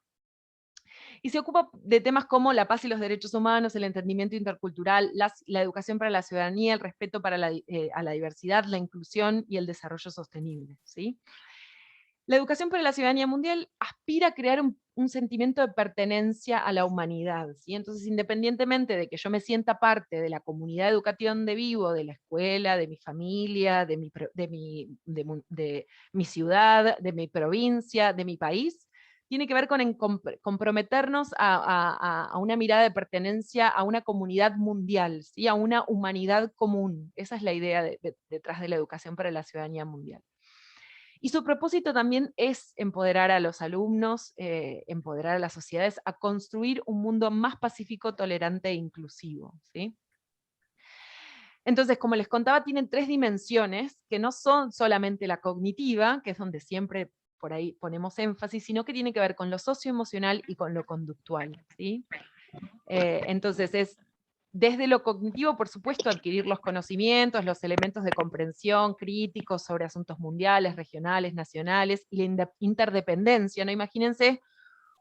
[SPEAKER 3] Y se ocupa de temas como la paz y los derechos humanos, el entendimiento intercultural, la educación para la ciudadanía, el respeto a la diversidad, la inclusión y el desarrollo sostenible, ¿sí? La educación para la ciudadanía mundial aspira a crear un sentimiento de pertenencia a la humanidad, ¿sí? Entonces, independientemente de que yo me sienta parte de la comunidad educativa donde vivo, de la escuela, de mi familia, de mi ciudad, de mi provincia, de mi país, tiene que ver con comprometernos a una mirada de pertenencia a una comunidad mundial, ¿sí? A una humanidad común. Esa es la idea detrás de la educación para la ciudadanía mundial. Y su propósito también es empoderar a los alumnos, empoderar a las sociedades a construir un mundo más pacífico, tolerante e inclusivo, ¿sí? Entonces, como les contaba, tienen 3 dimensiones, que no son solamente la cognitiva, que es donde siempre por ahí ponemos énfasis, sino que tiene que ver con lo socioemocional y con lo conductual, ¿sí? Entonces es desde lo cognitivo, por supuesto, adquirir los conocimientos, los elementos de comprensión críticos sobre asuntos mundiales, regionales, nacionales, y la interdependencia, ¿no? Imagínense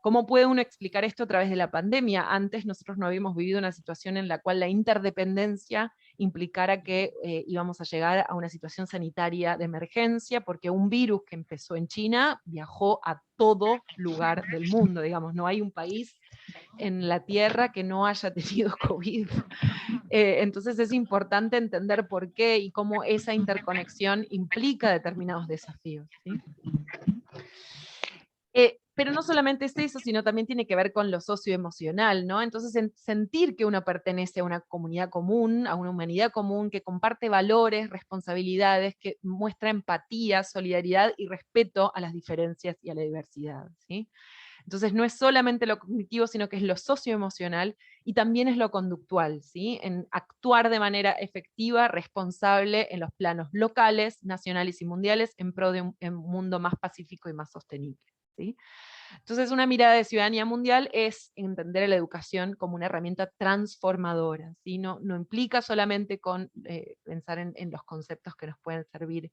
[SPEAKER 3] cómo puede uno explicar esto a través de la pandemia. Antes nosotros no habíamos vivido una situación en la cual la interdependencia implicara que íbamos a llegar a una situación sanitaria de emergencia, porque un virus que empezó en China viajó a todo lugar del mundo, digamos, no hay un país en la Tierra que no haya tenido COVID. Entonces es importante entender por qué y cómo esa interconexión implica determinados desafíos, ¿sí? Pero no solamente es eso, sino también tiene que ver con lo socioemocional, ¿no? Entonces sentir que uno pertenece a una comunidad común, a una humanidad común, que comparte valores, responsabilidades, que muestra empatía, solidaridad y respeto a las diferencias y a la diversidad, ¿sí? Entonces no es solamente lo cognitivo, sino que es lo socioemocional y también es lo conductual, ¿sí? En actuar de manera efectiva, responsable en los planos locales, nacionales y mundiales en pro de un mundo más pacífico y más sostenible, ¿sí? Entonces una mirada de ciudadanía mundial es entender la educación como una herramienta transformadora, ¿sí? No implica solamente con pensar en los conceptos que nos pueden servir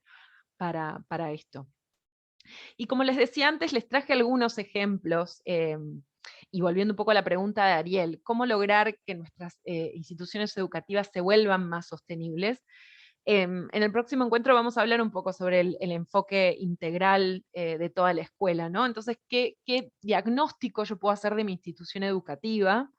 [SPEAKER 3] para esto. Y como les decía antes, les traje algunos ejemplos, y volviendo un poco a la pregunta de Ariel, ¿cómo lograr que nuestras instituciones educativas se vuelvan más sostenibles? En el próximo encuentro vamos a hablar un poco sobre el enfoque integral de toda la escuela, ¿no? Entonces, ¿qué diagnóstico yo puedo hacer de mi institución educativa?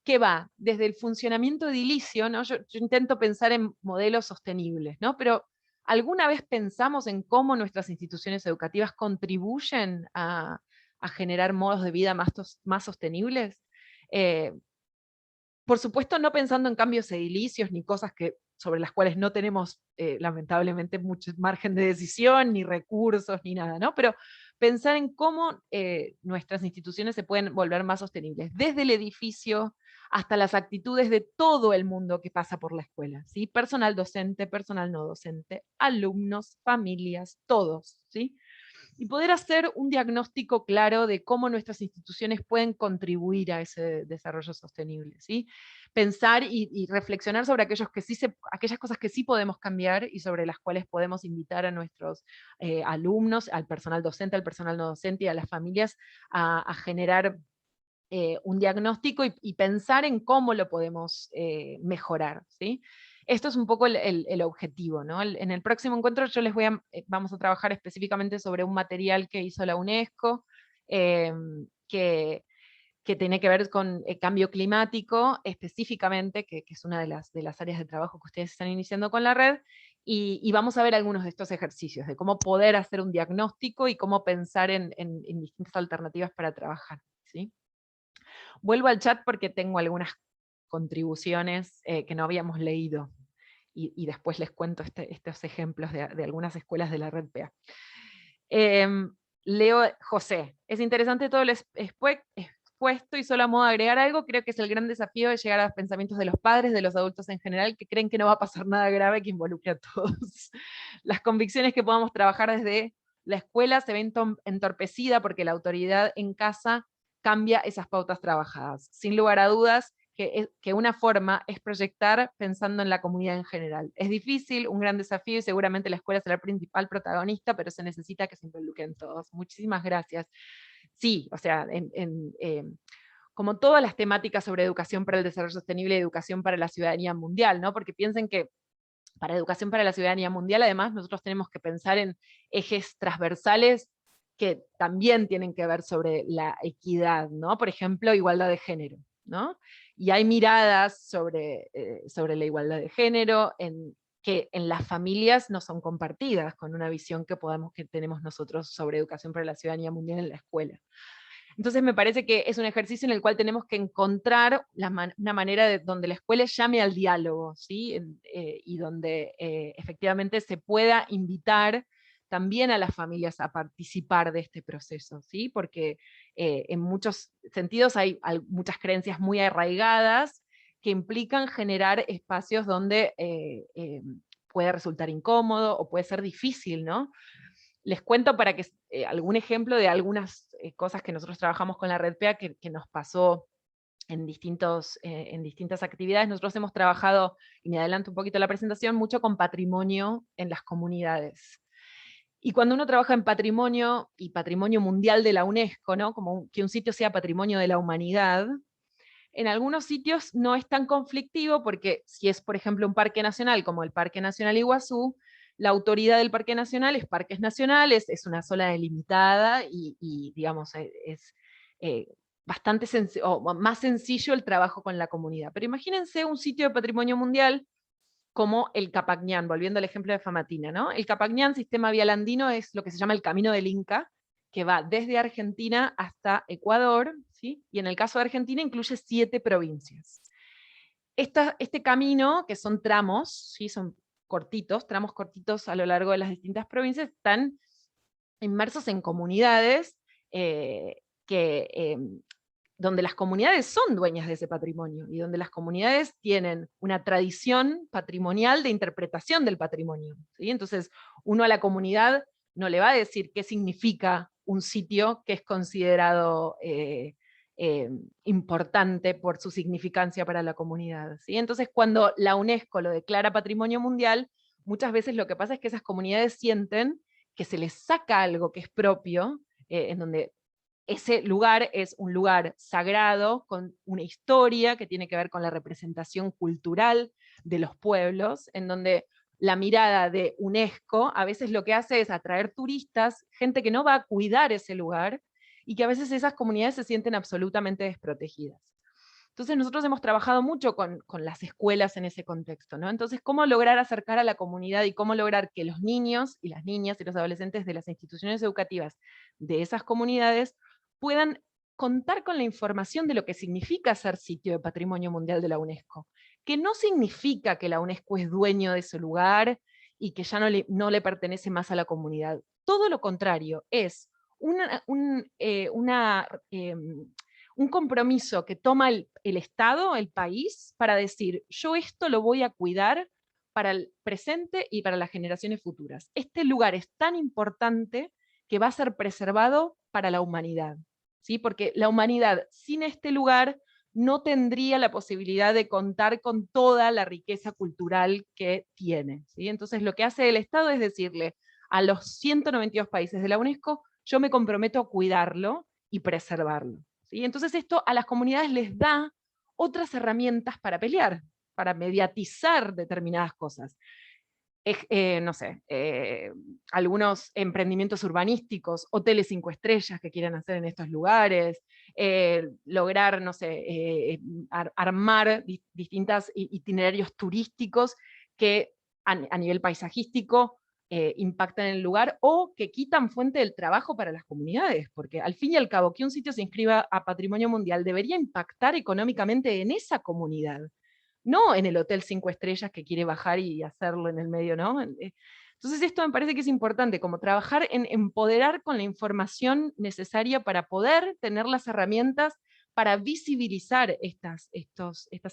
[SPEAKER 3] Que va desde el funcionamiento edilicio, ¿no? Yo intento pensar en modelos sostenibles, ¿no? Pero ¿alguna vez pensamos en cómo nuestras instituciones educativas contribuyen a generar modos de vida más sostenibles? Por supuesto, no pensando en cambios edilicios ni cosas sobre las cuales no tenemos, lamentablemente, mucho margen de decisión, ni recursos, ni nada, ¿no? Pero pensar en cómo nuestras instituciones se pueden volver más sostenibles, desde el edificio hasta las actitudes de todo el mundo que pasa por la escuela, ¿sí? Personal docente, personal no docente, alumnos, familias, todos, ¿sí? Y poder hacer un diagnóstico claro de cómo nuestras instituciones pueden contribuir a ese desarrollo sostenible, ¿sí? Pensar y reflexionar sobre aquellas cosas que sí podemos cambiar y sobre las cuales podemos invitar a nuestros alumnos, al personal docente, al personal no docente y a las familias a generar un diagnóstico y pensar en cómo lo podemos mejorar, ¿sí? Esto es un poco el objetivo, ¿no? En el próximo encuentro yo vamos a trabajar específicamente sobre un material que hizo la UNESCO, que que tiene que ver con el cambio climático específicamente, que es una de las áreas de trabajo que ustedes están iniciando con la red, y vamos a ver algunos de estos ejercicios, de cómo poder hacer un diagnóstico y cómo pensar en distintas alternativas para trabajar, ¿sí? Vuelvo al chat porque tengo algunas contribuciones que no habíamos leído, y después les cuento estos ejemplos de algunas escuelas de la red PEA. Leo José, es interesante todo lo expuesto, y solo a modo de agregar algo, creo que es el gran desafío de llegar a los pensamientos de los padres, de los adultos en general, que creen que no va a pasar nada grave que involucre a todos. Las convicciones que podamos trabajar desde la escuela se ven entorpecida porque la autoridad en casa cambia esas pautas trabajadas. Sin lugar a dudas, que una forma es proyectar pensando en la comunidad en general. Es difícil, un gran desafío, y seguramente la escuela será el principal protagonista, pero se necesita que se involucren todos. Muchísimas gracias. Sí, o sea, como todas las temáticas sobre educación para el desarrollo sostenible y educación para la ciudadanía mundial, ¿no? Porque piensen que para educación para la ciudadanía mundial, además, nosotros tenemos que pensar en ejes transversales que también tienen que ver sobre la equidad, ¿no? Por ejemplo, igualdad de género, ¿no? Y hay miradas sobre la igualdad de género que en las familias no son compartidas con una visión que tenemos nosotros sobre educación para la ciudadanía mundial en la escuela. Entonces me parece que es un ejercicio en el cual tenemos que encontrar una manera donde la escuela llame al diálogo, ¿sí? Y donde efectivamente se pueda invitar también a las familias a participar de este proceso, ¿sí? Porque en muchos sentidos hay muchas creencias muy arraigadas que implican generar espacios donde puede resultar incómodo o puede ser difícil, ¿no? Les cuento para que algún ejemplo de algunas cosas que nosotros trabajamos con la Red PEA que nos pasó en distintas actividades. Nosotros hemos trabajado, y me adelanto un poquito la presentación, mucho con patrimonio en las comunidades. Y cuando uno trabaja en patrimonio, y patrimonio mundial de la UNESCO, ¿no? Como que un sitio sea patrimonio de la humanidad, en algunos sitios no es tan conflictivo, porque si es, por ejemplo, un parque nacional como el Parque Nacional Iguazú, la autoridad del Parque Nacional es Parques Nacionales, es una zona delimitada, y digamos, es bastante más sencillo el trabajo con la comunidad. Pero imagínense un sitio de patrimonio mundial como el Capacñán, volviendo al ejemplo de Famatina, ¿no? El Capacñán, sistema vial andino, es lo que se llama el Camino del Inca, que va desde Argentina hasta Ecuador, ¿sí? Y en el caso de Argentina incluye 7 provincias. Este camino, que son tramos, ¿sí? Son tramos cortitos a lo largo de las distintas provincias, están inmersos en comunidades donde las comunidades son dueñas de ese patrimonio, y donde las comunidades tienen una tradición patrimonial de interpretación del patrimonio, ¿sí? Entonces, uno a la comunidad no le va a decir qué significa un sitio que es considerado importante por su significancia para la comunidad, ¿sí? Entonces, cuando la UNESCO lo declara patrimonio mundial, muchas veces lo que pasa es que esas comunidades sienten que se les saca algo que es propio, en donde ese lugar es un lugar sagrado, con una historia que tiene que ver con la representación cultural de los pueblos, en donde la mirada de UNESCO a veces lo que hace es atraer turistas, gente que no va a cuidar ese lugar, y que a veces esas comunidades se sienten absolutamente desprotegidas. Entonces nosotros hemos trabajado mucho con las escuelas en ese contexto, ¿no? Entonces, ¿cómo lograr acercar a la comunidad y cómo lograr que los niños y las niñas y los adolescentes de las instituciones educativas de esas comunidades puedan contar con la información de lo que significa ser sitio de patrimonio mundial de la UNESCO? Que no significa que la UNESCO es dueño de ese lugar y que ya no le pertenece más a la comunidad. Todo lo contrario, es un compromiso que toma el Estado, el país, para decir, yo esto lo voy a cuidar para el presente y para las generaciones futuras. Este lugar es tan importante que va a ser preservado para la humanidad, ¿sí? Porque la humanidad sin este lugar no tendría la posibilidad de contar con toda la riqueza cultural que tiene, ¿sí? Entonces lo que hace el Estado es decirle a los 192 países de la UNESCO, yo me comprometo a cuidarlo y preservarlo, ¿sí? Entonces esto a las comunidades les da otras herramientas para pelear, para mediatizar determinadas cosas. no sé, algunos emprendimientos urbanísticos, hoteles 5 estrellas que quieran hacer en estos lugares, lograr, no sé, armar distintos itinerarios turísticos que a nivel paisajístico impactan en el lugar, o que quitan fuente del trabajo para las comunidades, porque al fin y al cabo que un sitio se inscriba a Patrimonio Mundial debería impactar económicamente en esa comunidad, no en el hotel 5 estrellas que quiere bajar y hacerlo en el medio, ¿no? Entonces esto me parece que es importante, como trabajar en empoderar con la información necesaria para poder tener las herramientas para visibilizar estas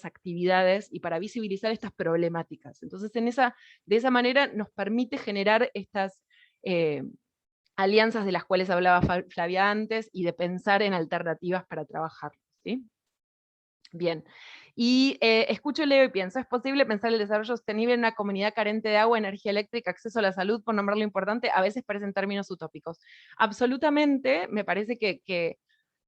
[SPEAKER 3] actividades y para visibilizar estas problemáticas. Entonces de esa manera nos permite generar estas alianzas de las cuales hablaba Flavia antes, y de pensar en alternativas para trabajar, ¿sí? Bien, y escucho, leo y pienso, ¿es posible pensar el desarrollo sostenible en una comunidad carente de agua, energía eléctrica, acceso a la salud, por nombrar lo importante? A veces parecen términos utópicos. Absolutamente, me parece que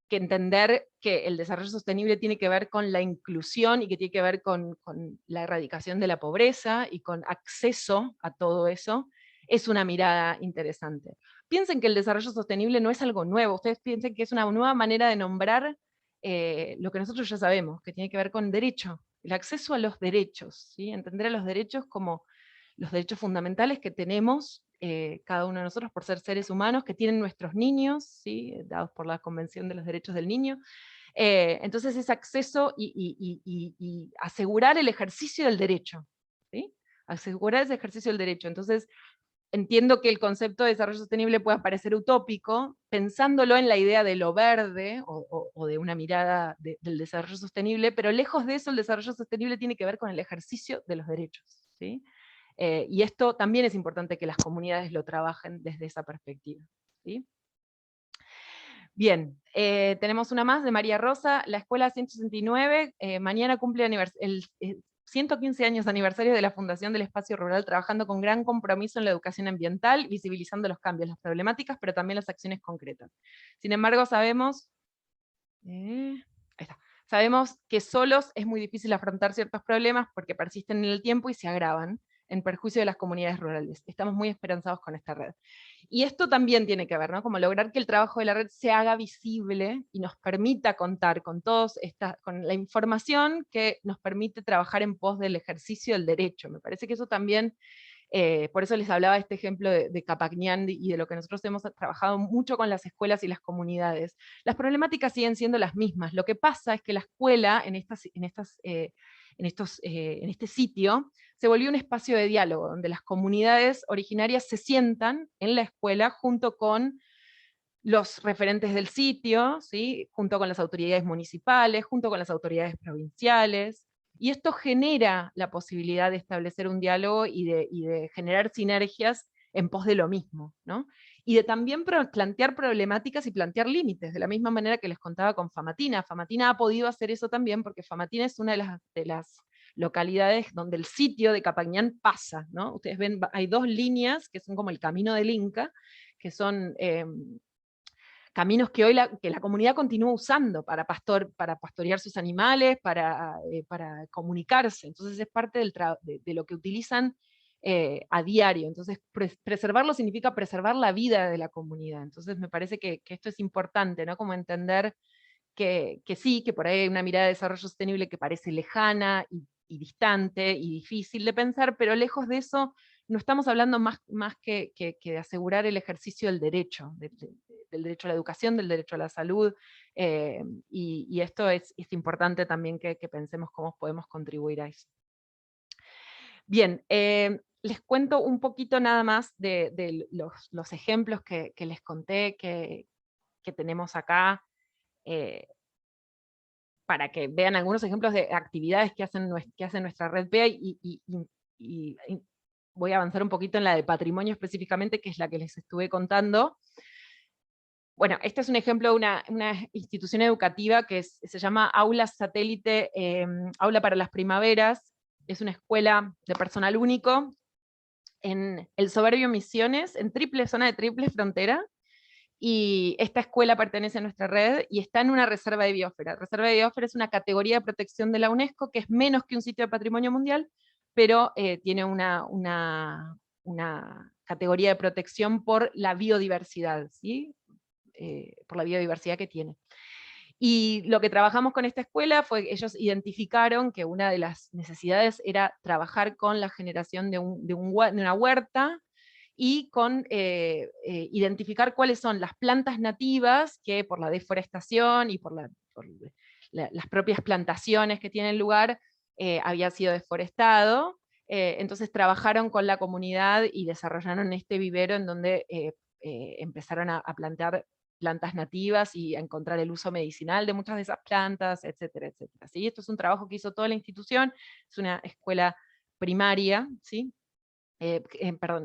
[SPEAKER 3] entender que el desarrollo sostenible tiene que ver con la inclusión y que tiene que ver con la erradicación de la pobreza y con acceso a todo eso, es una mirada interesante. Piensen que el desarrollo sostenible no es algo nuevo, ustedes piensen que es una nueva manera de nombrar lo que nosotros ya sabemos, que tiene que ver con derecho, el acceso a los derechos, ¿sí? Entender a los derechos como los derechos fundamentales que tenemos cada uno de nosotros por ser seres humanos, que tienen nuestros niños, ¿sí? Dados por la Convención de los Derechos del Niño. Entonces es acceso y asegurar el ejercicio del derecho, ¿sí? Asegurar ese ejercicio del derecho. Entonces entiendo que el concepto de desarrollo sostenible pueda parecer utópico, pensándolo en la idea de lo verde, o de una mirada del desarrollo sostenible, pero lejos de eso el desarrollo sostenible tiene que ver con el ejercicio de los derechos, ¿sí? Y esto también es importante que las comunidades lo trabajen desde esa perspectiva, ¿sí? Bien, tenemos una más de María Rosa, la Escuela 169, mañana cumple el 115 años de aniversario de la Fundación del Espacio Rural, trabajando con gran compromiso en la educación ambiental, visibilizando los cambios, las problemáticas, pero también las acciones concretas. Sin embargo, sabemos que solos es muy difícil afrontar ciertos problemas porque persisten en el tiempo y se agravan, en perjuicio de las comunidades rurales. Estamos muy esperanzados con esta red. Y esto también tiene que ver, ¿no? Como lograr que el trabajo de la red se haga visible y nos permita contar con con la información que nos permite trabajar en pos del ejercicio del derecho. Me parece que eso también, por eso les hablaba este ejemplo de Capacñán y de lo que nosotros hemos trabajado mucho con las escuelas y las comunidades. Las problemáticas siguen siendo las mismas. Lo que pasa es que la escuela en este sitio se volvió un espacio de diálogo, donde las comunidades originarias se sientan en la escuela junto con los referentes del sitio, ¿sí? Junto con las autoridades municipales, junto con las autoridades provinciales, y esto genera la posibilidad de establecer un diálogo y de generar sinergias en pos de lo mismo, ¿no? Y de también plantear problemáticas y plantear límites, de la misma manera que les contaba con Famatina. Famatina ha podido hacer eso también, porque Famatina es una de las localidades donde el sitio de Capacñán pasa, ¿no? Ustedes ven, hay 2 líneas que son como el camino del Inca, que son caminos que hoy la comunidad continúa usando para pastorear sus animales, para comunicarse. Entonces es parte de lo que utilizan a diario. Entonces preservarlo significa preservar la vida de la comunidad. Entonces me parece que esto es importante, ¿no? Como entender que sí, que por ahí hay una mirada de desarrollo sostenible que parece lejana y distante y difícil de pensar, pero lejos de eso no estamos hablando más que de asegurar el ejercicio del derecho, del derecho a la educación, del derecho a la salud, y esto es importante también que pensemos cómo podemos contribuir a eso. Bien, les cuento un poquito nada más de los ejemplos que les conté que tenemos acá, para que vean algunos ejemplos de actividades que hace nuestra red PEA, y voy a avanzar un poquito en la de patrimonio específicamente, que es la que les estuve contando. Bueno, este es un ejemplo de una institución educativa que se llama Aula Satélite, Aula para las Primaveras. Es una escuela de personal único en El Soberbio Misiones, en zona de triple frontera, y esta escuela pertenece a nuestra red y está en una reserva de biosfera. Reserva de biosfera es una categoría de protección de la UNESCO que es menos que un sitio de patrimonio mundial, pero tiene una categoría de protección por la biodiversidad, ¿sí? Por la biodiversidad que tiene. Y lo que trabajamos con esta escuela fue que ellos identificaron que una de las necesidades era trabajar con la generación de una huerta, y con identificar cuáles son las plantas nativas que por la deforestación y por las propias plantaciones que tiene el lugar había sido deforestado. Entonces trabajaron con la comunidad y desarrollaron este vivero en donde empezaron a plantear plantas nativas y a encontrar el uso medicinal de muchas de esas plantas, etcétera, etcétera. ¿Sí? Esto es un trabajo que hizo toda la institución, es una escuela primaria, ¿sí?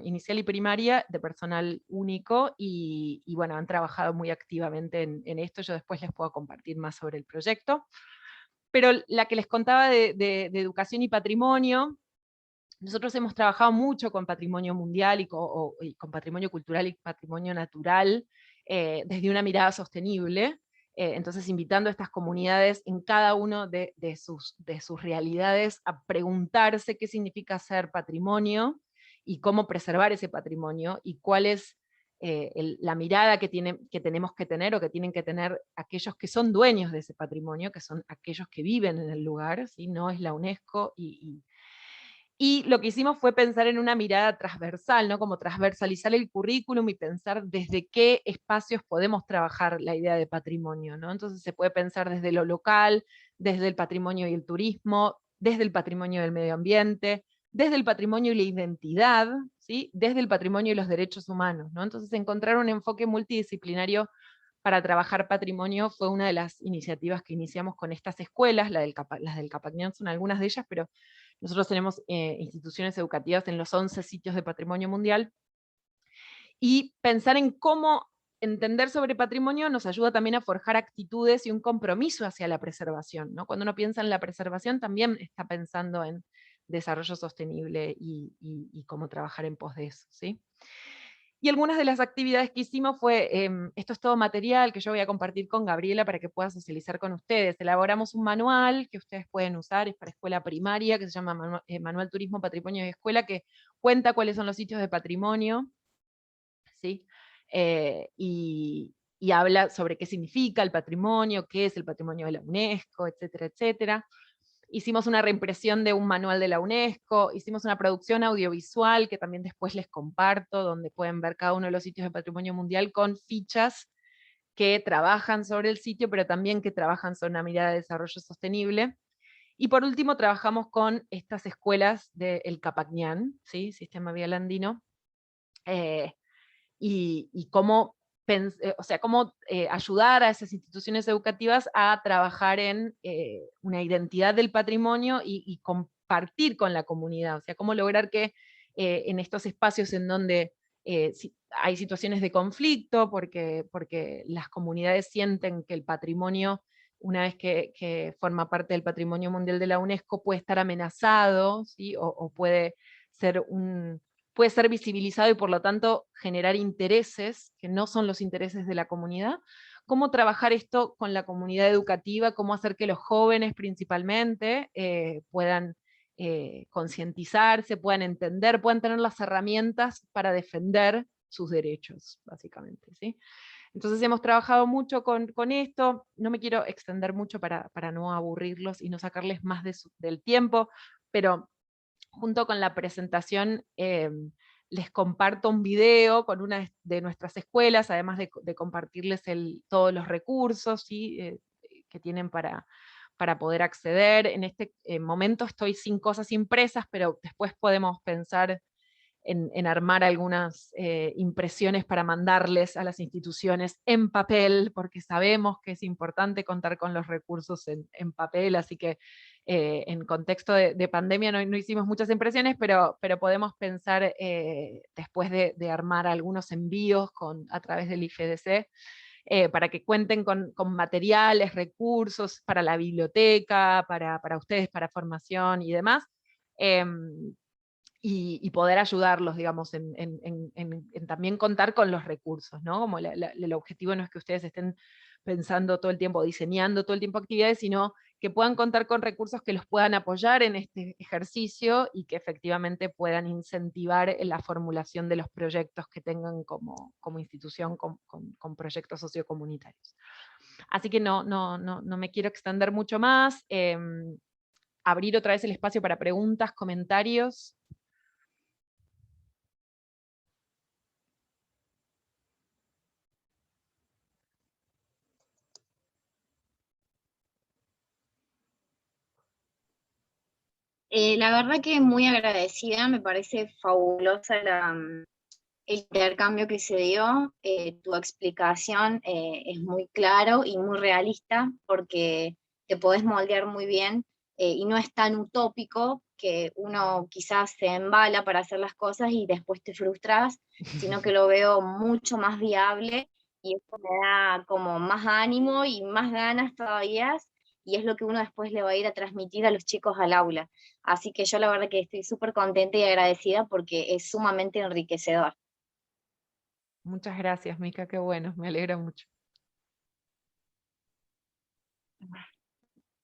[SPEAKER 3] Inicial y primaria, de personal único, y bueno, han trabajado muy activamente en esto. Yo después les puedo compartir más sobre el proyecto. Pero la que les contaba de educación y patrimonio, nosotros hemos trabajado mucho con patrimonio mundial y con patrimonio cultural y patrimonio natural, desde una mirada sostenible. Entonces invitando a estas comunidades en cada uno de sus realidades a preguntarse qué significa ser patrimonio, y cómo preservar ese patrimonio, y cuál es la mirada que tenemos que tener, o que tienen que tener aquellos que son dueños de ese patrimonio, que son aquellos que viven en el lugar, ¿sí? No es la UNESCO, y lo que hicimos fue pensar en una mirada transversal, ¿no? Como transversalizar el currículum y pensar desde qué espacios podemos trabajar la idea de patrimonio, ¿no? Entonces se puede pensar desde lo local, desde el patrimonio y el turismo, desde el patrimonio del medio ambiente, desde el patrimonio y la identidad, ¿sí? Desde el patrimonio y los derechos humanos, ¿no? Entonces encontrar un enfoque multidisciplinario para trabajar patrimonio fue una de las iniciativas que iniciamos con estas escuelas. Las del Capacñán son algunas de ellas, pero nosotros tenemos instituciones educativas en los 11 sitios de patrimonio mundial, y pensar en cómo entender sobre patrimonio nos ayuda también a forjar actitudes y un compromiso hacia la preservación, ¿no? Cuando uno piensa en la preservación también está pensando en desarrollo sostenible y cómo trabajar en pos de eso, ¿sí? Y algunas de las actividades que hicimos fue, esto es todo material que yo voy a compartir con Gabriela para que pueda socializar con ustedes. Elaboramos un manual que ustedes pueden usar, es para escuela primaria, que se llama Manual Turismo, Patrimonio y Escuela, que cuenta cuáles son los sitios de patrimonio, ¿sí? Y habla sobre qué significa el patrimonio, qué es el patrimonio de la UNESCO, etcétera, etcétera. Hicimos una reimpresión de un manual de la UNESCO, hicimos una producción audiovisual que también después les comparto, donde pueden ver cada uno de los sitios de patrimonio mundial con fichas que trabajan sobre el sitio, pero también que trabajan sobre una mirada de desarrollo sostenible. Y por último trabajamos con estas escuelas del Capacñán, ¿sí? Sistema Vial Andino, y cómo ayudar a esas instituciones educativas a trabajar en una identidad del patrimonio y compartir con la comunidad, o sea, cómo lograr que en estos espacios en donde hay situaciones de conflicto, porque las comunidades sienten que el patrimonio, una vez que forma parte del patrimonio mundial de la UNESCO, puede estar amenazado, ¿sí? o puede ser visibilizado y por lo tanto generar intereses que no son los intereses de la comunidad. Cómo trabajar esto con la comunidad educativa, cómo hacer que los jóvenes principalmente puedan concientizarse, puedan entender, puedan tener las herramientas para defender sus derechos, básicamente, ¿sí? Entonces hemos trabajado mucho con esto. No me quiero extender mucho para no aburrirlos y no sacarles más del tiempo, pero junto con la presentación les comparto un video con una de nuestras escuelas, además de compartirles todos los recursos, ¿sí? Que tienen para poder acceder. En este momento estoy sin cosas impresas, pero después podemos pensar en armar algunas impresiones para mandarles a las instituciones en papel, porque sabemos que es importante contar con los recursos en papel, así que en contexto de pandemia no hicimos muchas impresiones, pero podemos pensar después de armar algunos envíos a través del IFEDC, para que cuenten con materiales, recursos para la biblioteca, para ustedes, para formación y demás, y poder ayudarlos, digamos, en también contar con los recursos, ¿no? Como el objetivo no es que ustedes estén pensando todo el tiempo, diseñando todo el tiempo actividades, sino que puedan contar con recursos que los puedan apoyar en este ejercicio y que efectivamente puedan incentivar la formulación de los proyectos que tengan como institución con proyectos sociocomunitarios. Así que no me quiero extender mucho más. Abrir otra vez el espacio para preguntas, comentarios.
[SPEAKER 8] La verdad que muy agradecida, me parece fabulosa el intercambio que se dio. Tu explicación es muy claro y muy realista, porque te podés moldear muy bien y no es tan utópico que uno quizás se embala para hacer las cosas y después te frustras, sino que lo veo mucho más viable y eso me da como más ánimo y más ganas todavía, y es lo que uno después le va a ir a transmitir a los chicos al aula. Así que yo la verdad que estoy súper contenta y agradecida porque es sumamente enriquecedor.
[SPEAKER 3] Muchas gracias, Mica, qué bueno, me alegra mucho.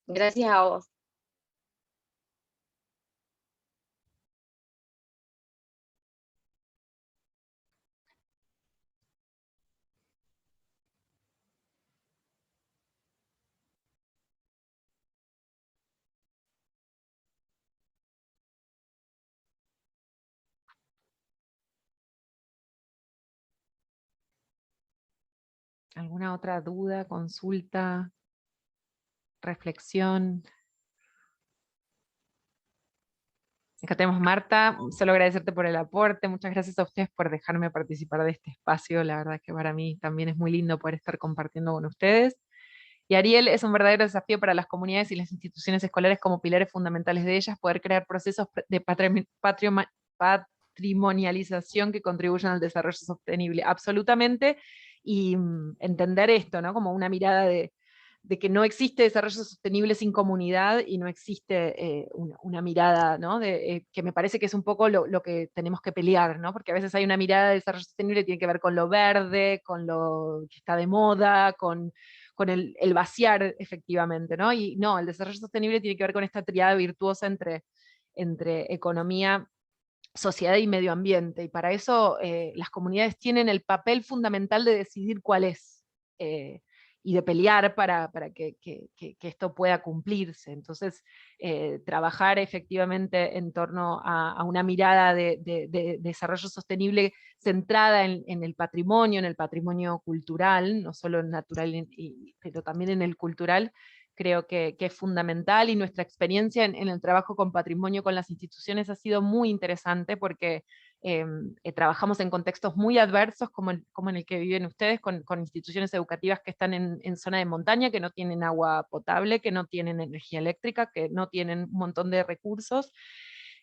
[SPEAKER 8] Gracias a vos.
[SPEAKER 3] ¿Alguna otra duda, consulta, reflexión? Acá tenemos Marta, solo agradecerte por el aporte, muchas gracias a ustedes por dejarme participar de este espacio, la verdad que para mí también es muy lindo poder estar compartiendo con ustedes. Y Ariel, es un verdadero desafío para las comunidades y las instituciones escolares como pilares fundamentales de ellas, poder crear procesos de patrimonialización que contribuyan al desarrollo sostenible, absolutamente, y entender esto, ¿no? Como una mirada de que no existe desarrollo sostenible sin comunidad y no existe una mirada, ¿no? Que me parece que es un poco lo que tenemos que pelear, ¿no? Porque a veces hay una mirada de desarrollo sostenible que tiene que ver con lo verde, con lo que está de moda, con el vaciar efectivamente, ¿no? Y no, el desarrollo sostenible tiene que ver con esta triada virtuosa entre economía, sociedad y medio ambiente, y para eso las comunidades tienen el papel fundamental de decidir cuál es, y de pelear para que esto pueda cumplirse. Entonces, trabajar efectivamente en torno a una mirada de desarrollo sostenible centrada en el patrimonio cultural, no solo en natural, pero también en el cultural, creo que es fundamental, y nuestra experiencia en el trabajo con patrimonio con las instituciones ha sido muy interesante porque trabajamos en contextos muy adversos como en el que viven ustedes, con instituciones educativas que están en zona de montaña, que no tienen agua potable, que no tienen energía eléctrica, que no tienen un montón de recursos,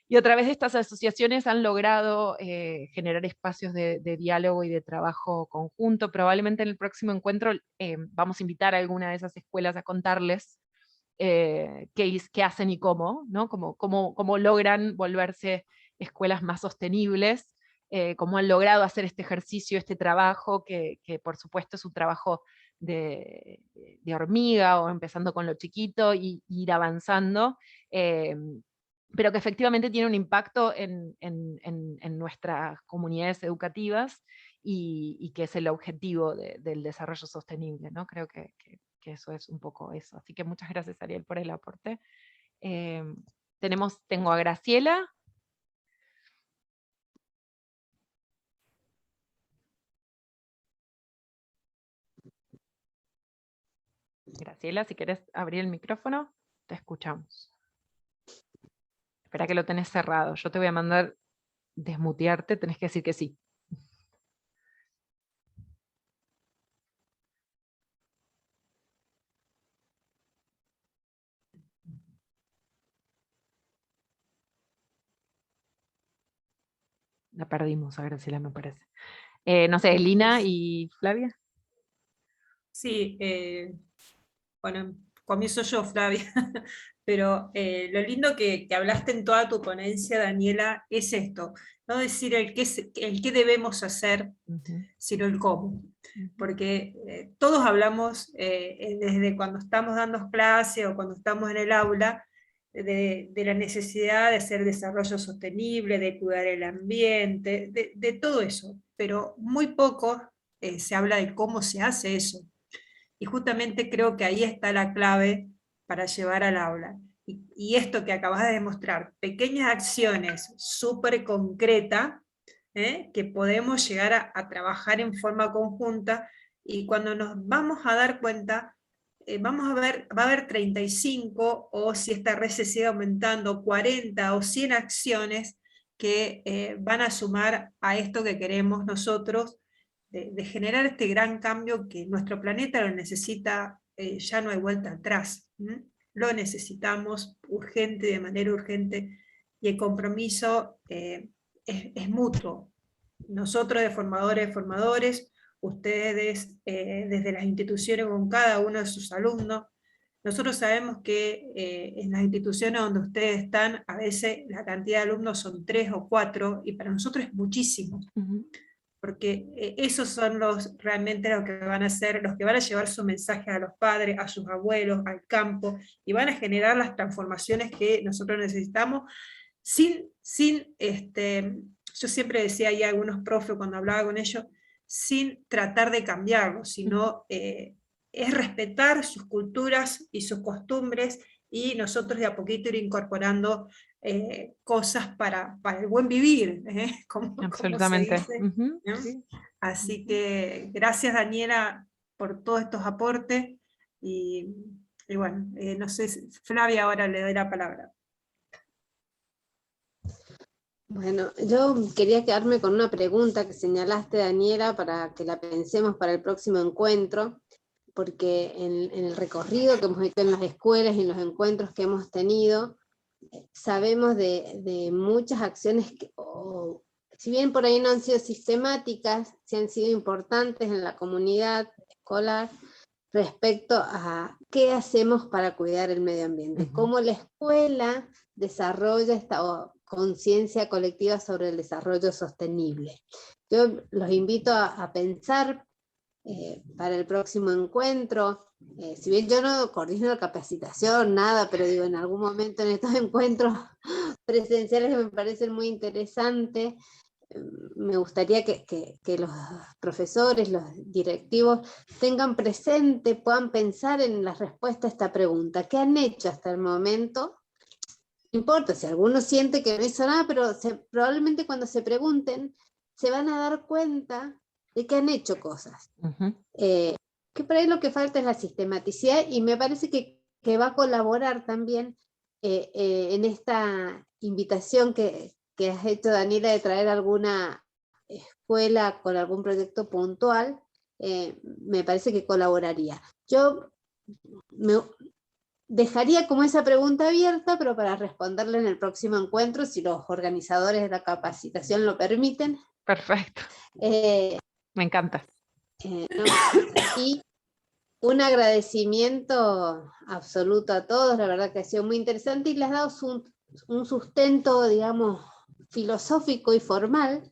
[SPEAKER 3] y a través de estas asociaciones han logrado generar espacios de diálogo y de trabajo conjunto. Probablemente en el próximo encuentro vamos a invitar a alguna de esas escuelas a contarles qué hacen y cómo, ¿no? Cómo logran volverse escuelas más sostenibles, cómo han logrado hacer este ejercicio, este trabajo, que por supuesto es un trabajo de hormiga, o empezando con lo chiquito y ir avanzando, pero que efectivamente tiene un impacto en nuestras comunidades educativas, y que es el objetivo del desarrollo sostenible, ¿no? Creo que eso es un poco eso. Así que muchas gracias, Ariel, por el aporte. Tengo a Graciela. Graciela, si querés abrir el micrófono, te escuchamos. Espera que lo tenés cerrado. Yo te voy a mandar desmutearte, tenés que decir que sí. La perdimos a Graciela, me parece. No sé, Lina y Flavia.
[SPEAKER 4] Sí, bueno, comienzo yo, Flavia, pero lo lindo que hablaste en toda tu ponencia, Daniela, es esto, no decir el qué debemos hacer, sino el cómo. porque todos hablamos desde cuando estamos dando clase o cuando estamos en el aula, de la necesidad de hacer desarrollo sostenible, de cuidar el ambiente, de todo eso, pero muy poco se habla de cómo se hace eso. Y justamente creo que ahí está la clave para llevar al aula. Y esto que acabas de demostrar, pequeñas acciones súper concretas, que podemos llegar a trabajar en forma conjunta, y cuando nos vamos a dar cuenta, va a haber 35, o si esta red se sigue aumentando, 40 o 100 acciones que van a sumar a esto que queremos nosotros, de generar este gran cambio que nuestro planeta lo necesita. Ya no hay vuelta atrás, lo necesitamos urgente, de manera urgente, y el compromiso es mutuo. Nosotros de formadores, ustedes desde las instituciones con cada uno de sus alumnos. Nosotros sabemos que en las instituciones donde ustedes están, a veces la cantidad de alumnos son 3 o 4, y para nosotros es muchísimo. Porque esos son realmente los que van a ser, los que van a llevar su mensaje a los padres, a sus abuelos, al campo, y van a generar las transformaciones que nosotros necesitamos, yo siempre decía ahí a algunos profes cuando hablaba con ellos, sin tratar de cambiarlos, sino es respetar sus culturas y sus costumbres, y nosotros de a poquito ir incorporando cosas para el buen vivir,
[SPEAKER 3] Absolutamente.
[SPEAKER 4] como se dice, ¿no? Sí. Así que gracias, Daniela, por todos estos aportes, y bueno, no sé, Flavia, ahora le doy la palabra.
[SPEAKER 1] Bueno, yo quería quedarme con una pregunta que señalaste, Daniela, para que la pensemos para el próximo encuentro, porque en el recorrido que hemos hecho en las escuelas y en los encuentros que hemos tenido, sabemos de muchas acciones que, si bien por ahí no han sido sistemáticas, sí han sido importantes en la comunidad escolar respecto a qué hacemos para cuidar el medio ambiente, cómo la escuela desarrolla esta conciencia colectiva sobre el desarrollo sostenible. Yo los invito a pensar para el próximo encuentro, si bien yo no coordino la capacitación, nada, pero digo, en algún momento en estos encuentros presenciales que me parecen muy interesantes, me gustaría que los profesores, los directivos, tengan presente, puedan pensar en la respuesta a esta pregunta. ¿Qué han hecho hasta el momento? No importa si alguno siente que no hizo nada, pero probablemente cuando se pregunten, se van a dar cuenta de que han hecho cosas. Que por ahí lo que falta es la sistematicidad, y me parece que va a colaborar también en esta invitación que has hecho, Daniela, de traer alguna escuela con algún proyecto puntual. Me parece que colaboraría. Yo dejaría como esa pregunta abierta, pero para responderla en el próximo encuentro, si los organizadores de la capacitación lo permiten.
[SPEAKER 3] Perfecto. Me encanta.
[SPEAKER 1] Y un agradecimiento absoluto a todos, la verdad que ha sido muy interesante, y les ha dado un sustento, digamos, filosófico y formal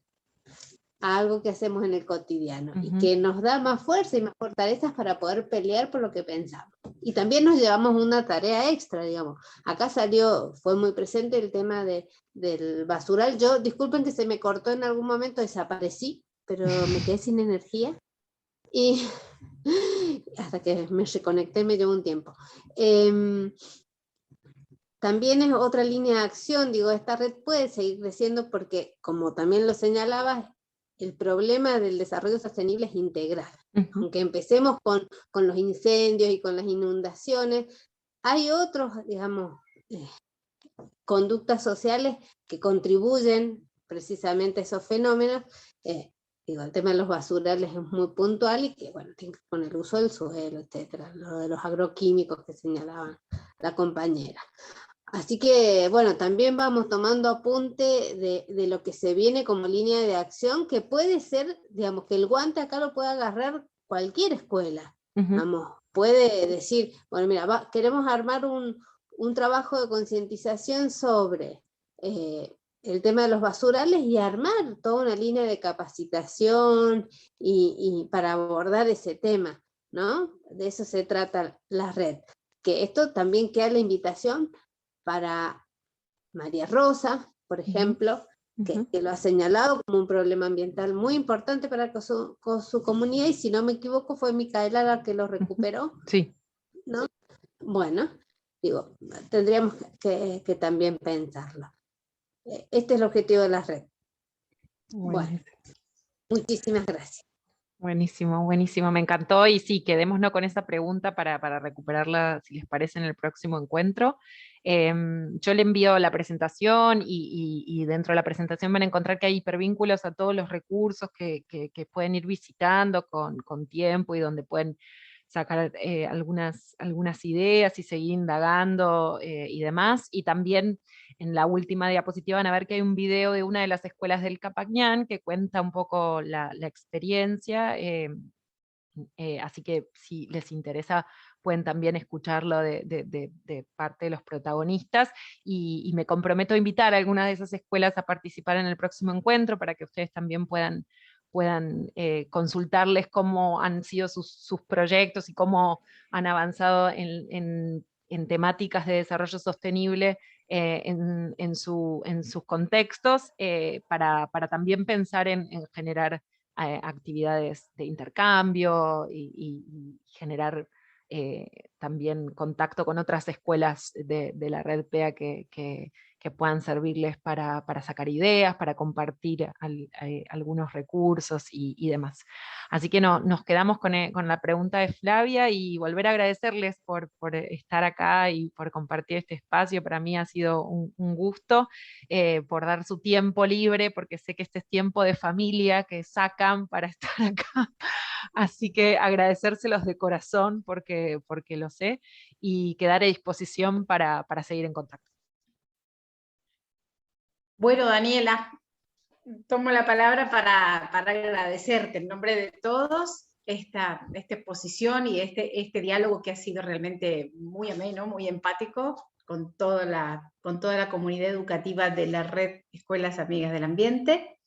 [SPEAKER 1] a algo que hacemos en el cotidiano, y que nos da más fuerza y más fortalezas para poder pelear por lo que pensamos. Y también nos llevamos una tarea extra, digamos. Acá fue muy presente el tema del basural. Yo, disculpen que se me cortó en algún momento, desaparecí, pero me quedé sin energía, y hasta que me reconecté me llevó un tiempo. También es otra línea de acción, digo, esta red puede seguir creciendo porque, como también lo señalabas, el problema del desarrollo sostenible es integral. Aunque empecemos con los incendios y con las inundaciones, hay otros, digamos, conductas sociales que contribuyen precisamente a esos fenómenos. Digo, el tema de los basurales es muy puntual, y que, bueno, tiene que ver con el uso del suelo, etcétera, lo de los agroquímicos que señalaba la compañera. Así que, bueno, también vamos tomando apunte de lo que se viene como línea de acción, que puede ser, digamos, que el guante acá lo puede agarrar cualquier escuela. Vamos, puede decir, bueno, mira, queremos armar un trabajo de concientización sobre el tema de los basurales y armar toda una línea de capacitación y para abordar ese tema, ¿no? De eso se trata la red. Que esto también queda la invitación para María Rosa, por ejemplo, que lo ha señalado como un problema ambiental muy importante para con su comunidad, y si no me equivoco fue Micaela la que lo recuperó.
[SPEAKER 3] Sí.
[SPEAKER 1] ¿No? Bueno, digo, tendríamos que también pensarlo. Este es el objetivo de la red. Bueno, muchísimas gracias.
[SPEAKER 3] Buenísimo, buenísimo, me encantó, y sí, quedémonos con esa pregunta para recuperarla, si les parece, en el próximo encuentro. Yo le envío la presentación y dentro de la presentación van a encontrar que hay hipervínculos a todos los recursos que pueden ir visitando con tiempo y donde pueden sacar algunas ideas y seguir indagando y demás. Y también en la última diapositiva van a ver que hay un video de una de las escuelas del Capañán que cuenta un poco la experiencia, así que si les interesa pueden también escucharlo de parte de los protagonistas, y me comprometo a invitar a algunas de esas escuelas a participar en el próximo encuentro para que ustedes también puedan consultarles cómo han sido sus proyectos y cómo han avanzado en temáticas de desarrollo sostenible en sus contextos, para también pensar en generar actividades de intercambio y generar también contacto con otras escuelas de la red PEA que puedan servirles para sacar ideas, para compartir algunos recursos y demás. Así que nos quedamos con la pregunta de Flavia, y volver a agradecerles por estar acá y por compartir este espacio. Para mí ha sido un gusto, por dar su tiempo libre, porque sé que este es tiempo de familia que sacan para estar acá. Así que agradecérselos de corazón porque lo sé, y quedar a disposición para seguir en contacto.
[SPEAKER 2] Bueno, Daniela, tomo la palabra para agradecerte en nombre de todos esta exposición y este diálogo que ha sido realmente muy ameno, muy empático con toda la comunidad educativa de la red Escuelas Amigas del Ambiente.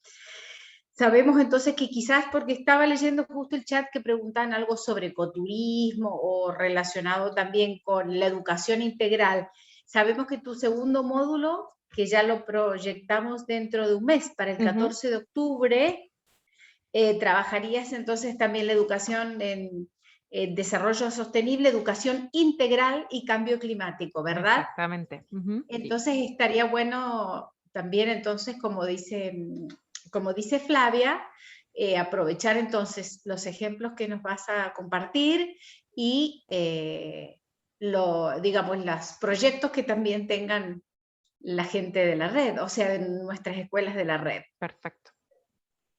[SPEAKER 2] Sabemos entonces que quizás, porque estaba leyendo justo el chat que preguntaban algo sobre ecoturismo o relacionado también con la educación integral, sabemos que tu segundo módulo, que ya lo proyectamos dentro de un mes, para el 14 de octubre, trabajarías entonces también la educación en desarrollo sostenible, educación integral y cambio climático, ¿verdad?
[SPEAKER 3] Exactamente.
[SPEAKER 2] Entonces estaría bueno también, entonces, como dice Flavia, aprovechar entonces los ejemplos que nos vas a compartir y digamos, los proyectos que también tengan la gente de la red, o sea, de nuestras escuelas de la red.
[SPEAKER 3] Perfecto.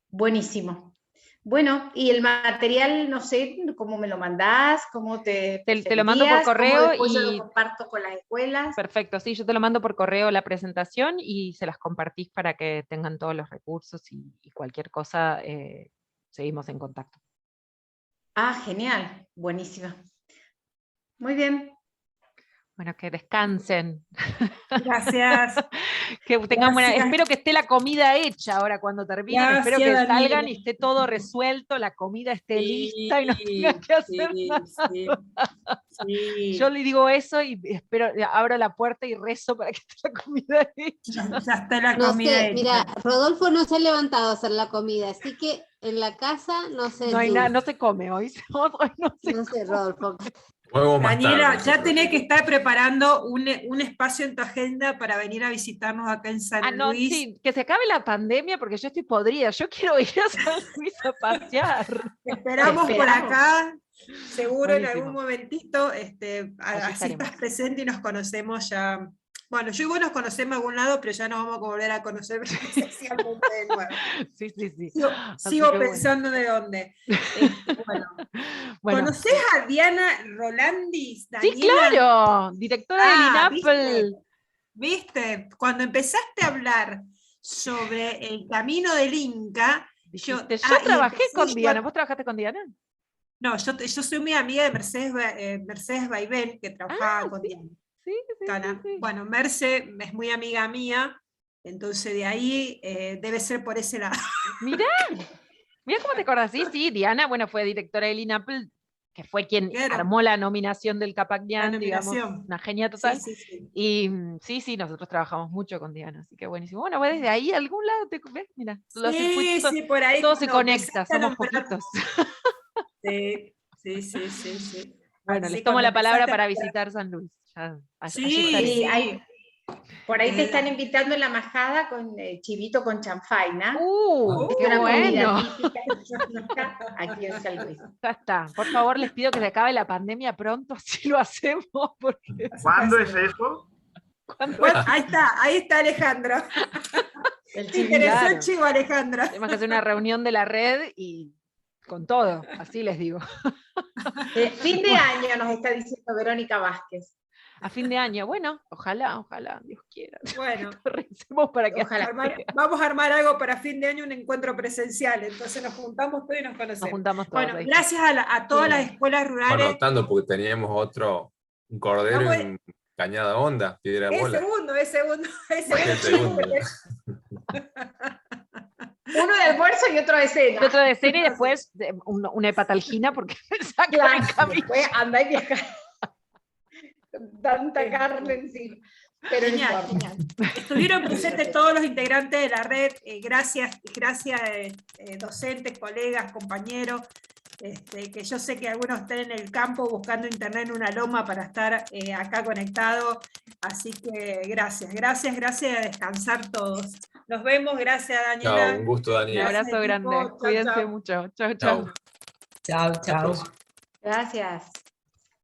[SPEAKER 2] Buenísimo. Bueno, y el material, no sé, ¿cómo me lo mandás? ¿Cómo te
[SPEAKER 3] lo mando por correo
[SPEAKER 2] y yo lo comparto con las escuelas?
[SPEAKER 3] Perfecto, sí, yo te lo mando por correo la presentación y se las compartís para que tengan todos los recursos, y cualquier cosa seguimos en contacto.
[SPEAKER 2] Ah, genial, buenísima. Muy bien.
[SPEAKER 3] Bueno, que descansen.
[SPEAKER 4] Gracias.
[SPEAKER 3] Que tengan espero que esté la comida hecha ahora cuando terminen. Gracias, espero que Daniela. Salgan y esté todo resuelto, la comida esté lista y no tengan que hacer nada. Sí. Yo le digo eso y abro la puerta y rezo para que esté la comida hecha.
[SPEAKER 4] Ya está la comida hecha.
[SPEAKER 1] Mira, Rodolfo no se ha levantado a hacer la comida, así que en la casa no se
[SPEAKER 3] no se come hoy.
[SPEAKER 1] No sé, Rodolfo.
[SPEAKER 4] Daniela, ya tenés que estar preparando un espacio en tu agenda para venir a visitarnos acá en San Luis.
[SPEAKER 3] Sí, que se acabe la pandemia porque yo estoy podrida. Yo quiero ir a San Luis a pasear.
[SPEAKER 4] Esperamos por acá, seguro. Buenísimo. En algún momentito, así estás presente y nos conocemos ya. Bueno, yo y vos nos conocemos a algún lado, pero ya nos vamos a volver a conocer presencialmente de nuevo.
[SPEAKER 3] Sí.
[SPEAKER 4] Sigo pensando de dónde. Bueno. ¿Conocés a Diana Rolandis, Daniela?
[SPEAKER 3] Sí, claro, directora del INAPL.
[SPEAKER 4] ¿Viste? Cuando empezaste a hablar sobre el camino del Inca,
[SPEAKER 3] yo trabajé con Diana. ¿Vos trabajaste con Diana?
[SPEAKER 4] No, yo soy muy amiga de Mercedes Vaivén, que trabajaba con Diana.
[SPEAKER 3] Sí.
[SPEAKER 4] Bueno, Merce es muy amiga mía, Entonces de ahí debe ser por ese lado.
[SPEAKER 3] Mirá, mirá cómo te acordás. Sí, sí, Diana, bueno, fue directora del INAPL, que fue quien armó la nominación del Capacnian, digamos, una genia total.
[SPEAKER 4] Sí, sí, sí.
[SPEAKER 3] Y sí, nosotros trabajamos mucho con Diana, así que buenísimo. Bueno, pues desde ahí, algún lado, ¿ves? Mira, los circuitos,
[SPEAKER 4] sí, por ahí
[SPEAKER 3] todo se conecta, somos poquitos.
[SPEAKER 4] Sí.
[SPEAKER 3] Bueno,
[SPEAKER 4] Así
[SPEAKER 3] les tomo la palabra para
[SPEAKER 4] empezaste
[SPEAKER 3] visitar San Luis.
[SPEAKER 2] Sí, por ahí te están invitando en la majada con chivito con chanfaina.
[SPEAKER 3] ¡Qué bueno!
[SPEAKER 2] Típica aquí en San Luis.
[SPEAKER 3] Ya está. Por favor, les pido que se acabe la pandemia pronto, así lo hacemos. Porque...
[SPEAKER 10] ¿Cuándo es eso?
[SPEAKER 4] Bueno, ahí está Alejandro.
[SPEAKER 2] El
[SPEAKER 4] interesó el chivo, Alejandro.
[SPEAKER 3] Tenemos que hacer una reunión de la red y con todo, así les digo.
[SPEAKER 2] Fin de año nos está diciendo Verónica Vázquez.
[SPEAKER 3] A fin de año, bueno, ojalá, Dios quiera.
[SPEAKER 4] Bueno,
[SPEAKER 3] recemos para que
[SPEAKER 4] vamos a armar algo para fin de año, un encuentro presencial, entonces nos juntamos todos y nos conocemos.
[SPEAKER 3] Nos juntamos todos.
[SPEAKER 4] Bueno, gracias a todas las escuelas rurales.
[SPEAKER 6] Anotando, porque teníamos un cordero en Cañada Honda, Piedra Bola.
[SPEAKER 4] Ese segundo.
[SPEAKER 2] Uno de almuerzo y otro de cena.
[SPEAKER 3] Y otro de cena y después una hepatalgina porque me saca el camino.
[SPEAKER 2] Después anda y viaja. Tanta carne encima. Pero
[SPEAKER 4] genial. Estuvieron presentes todos los integrantes de la red. Gracias, docentes, colegas, compañeros. Que yo sé que algunos están en el campo buscando internet en una loma para estar acá conectados. Así que gracias a descansar todos. Nos vemos, gracias Daniela.
[SPEAKER 6] Chao, un gusto, Daniela.
[SPEAKER 3] Un abrazo grande. Cuídense mucho. Chao.
[SPEAKER 2] Gracias.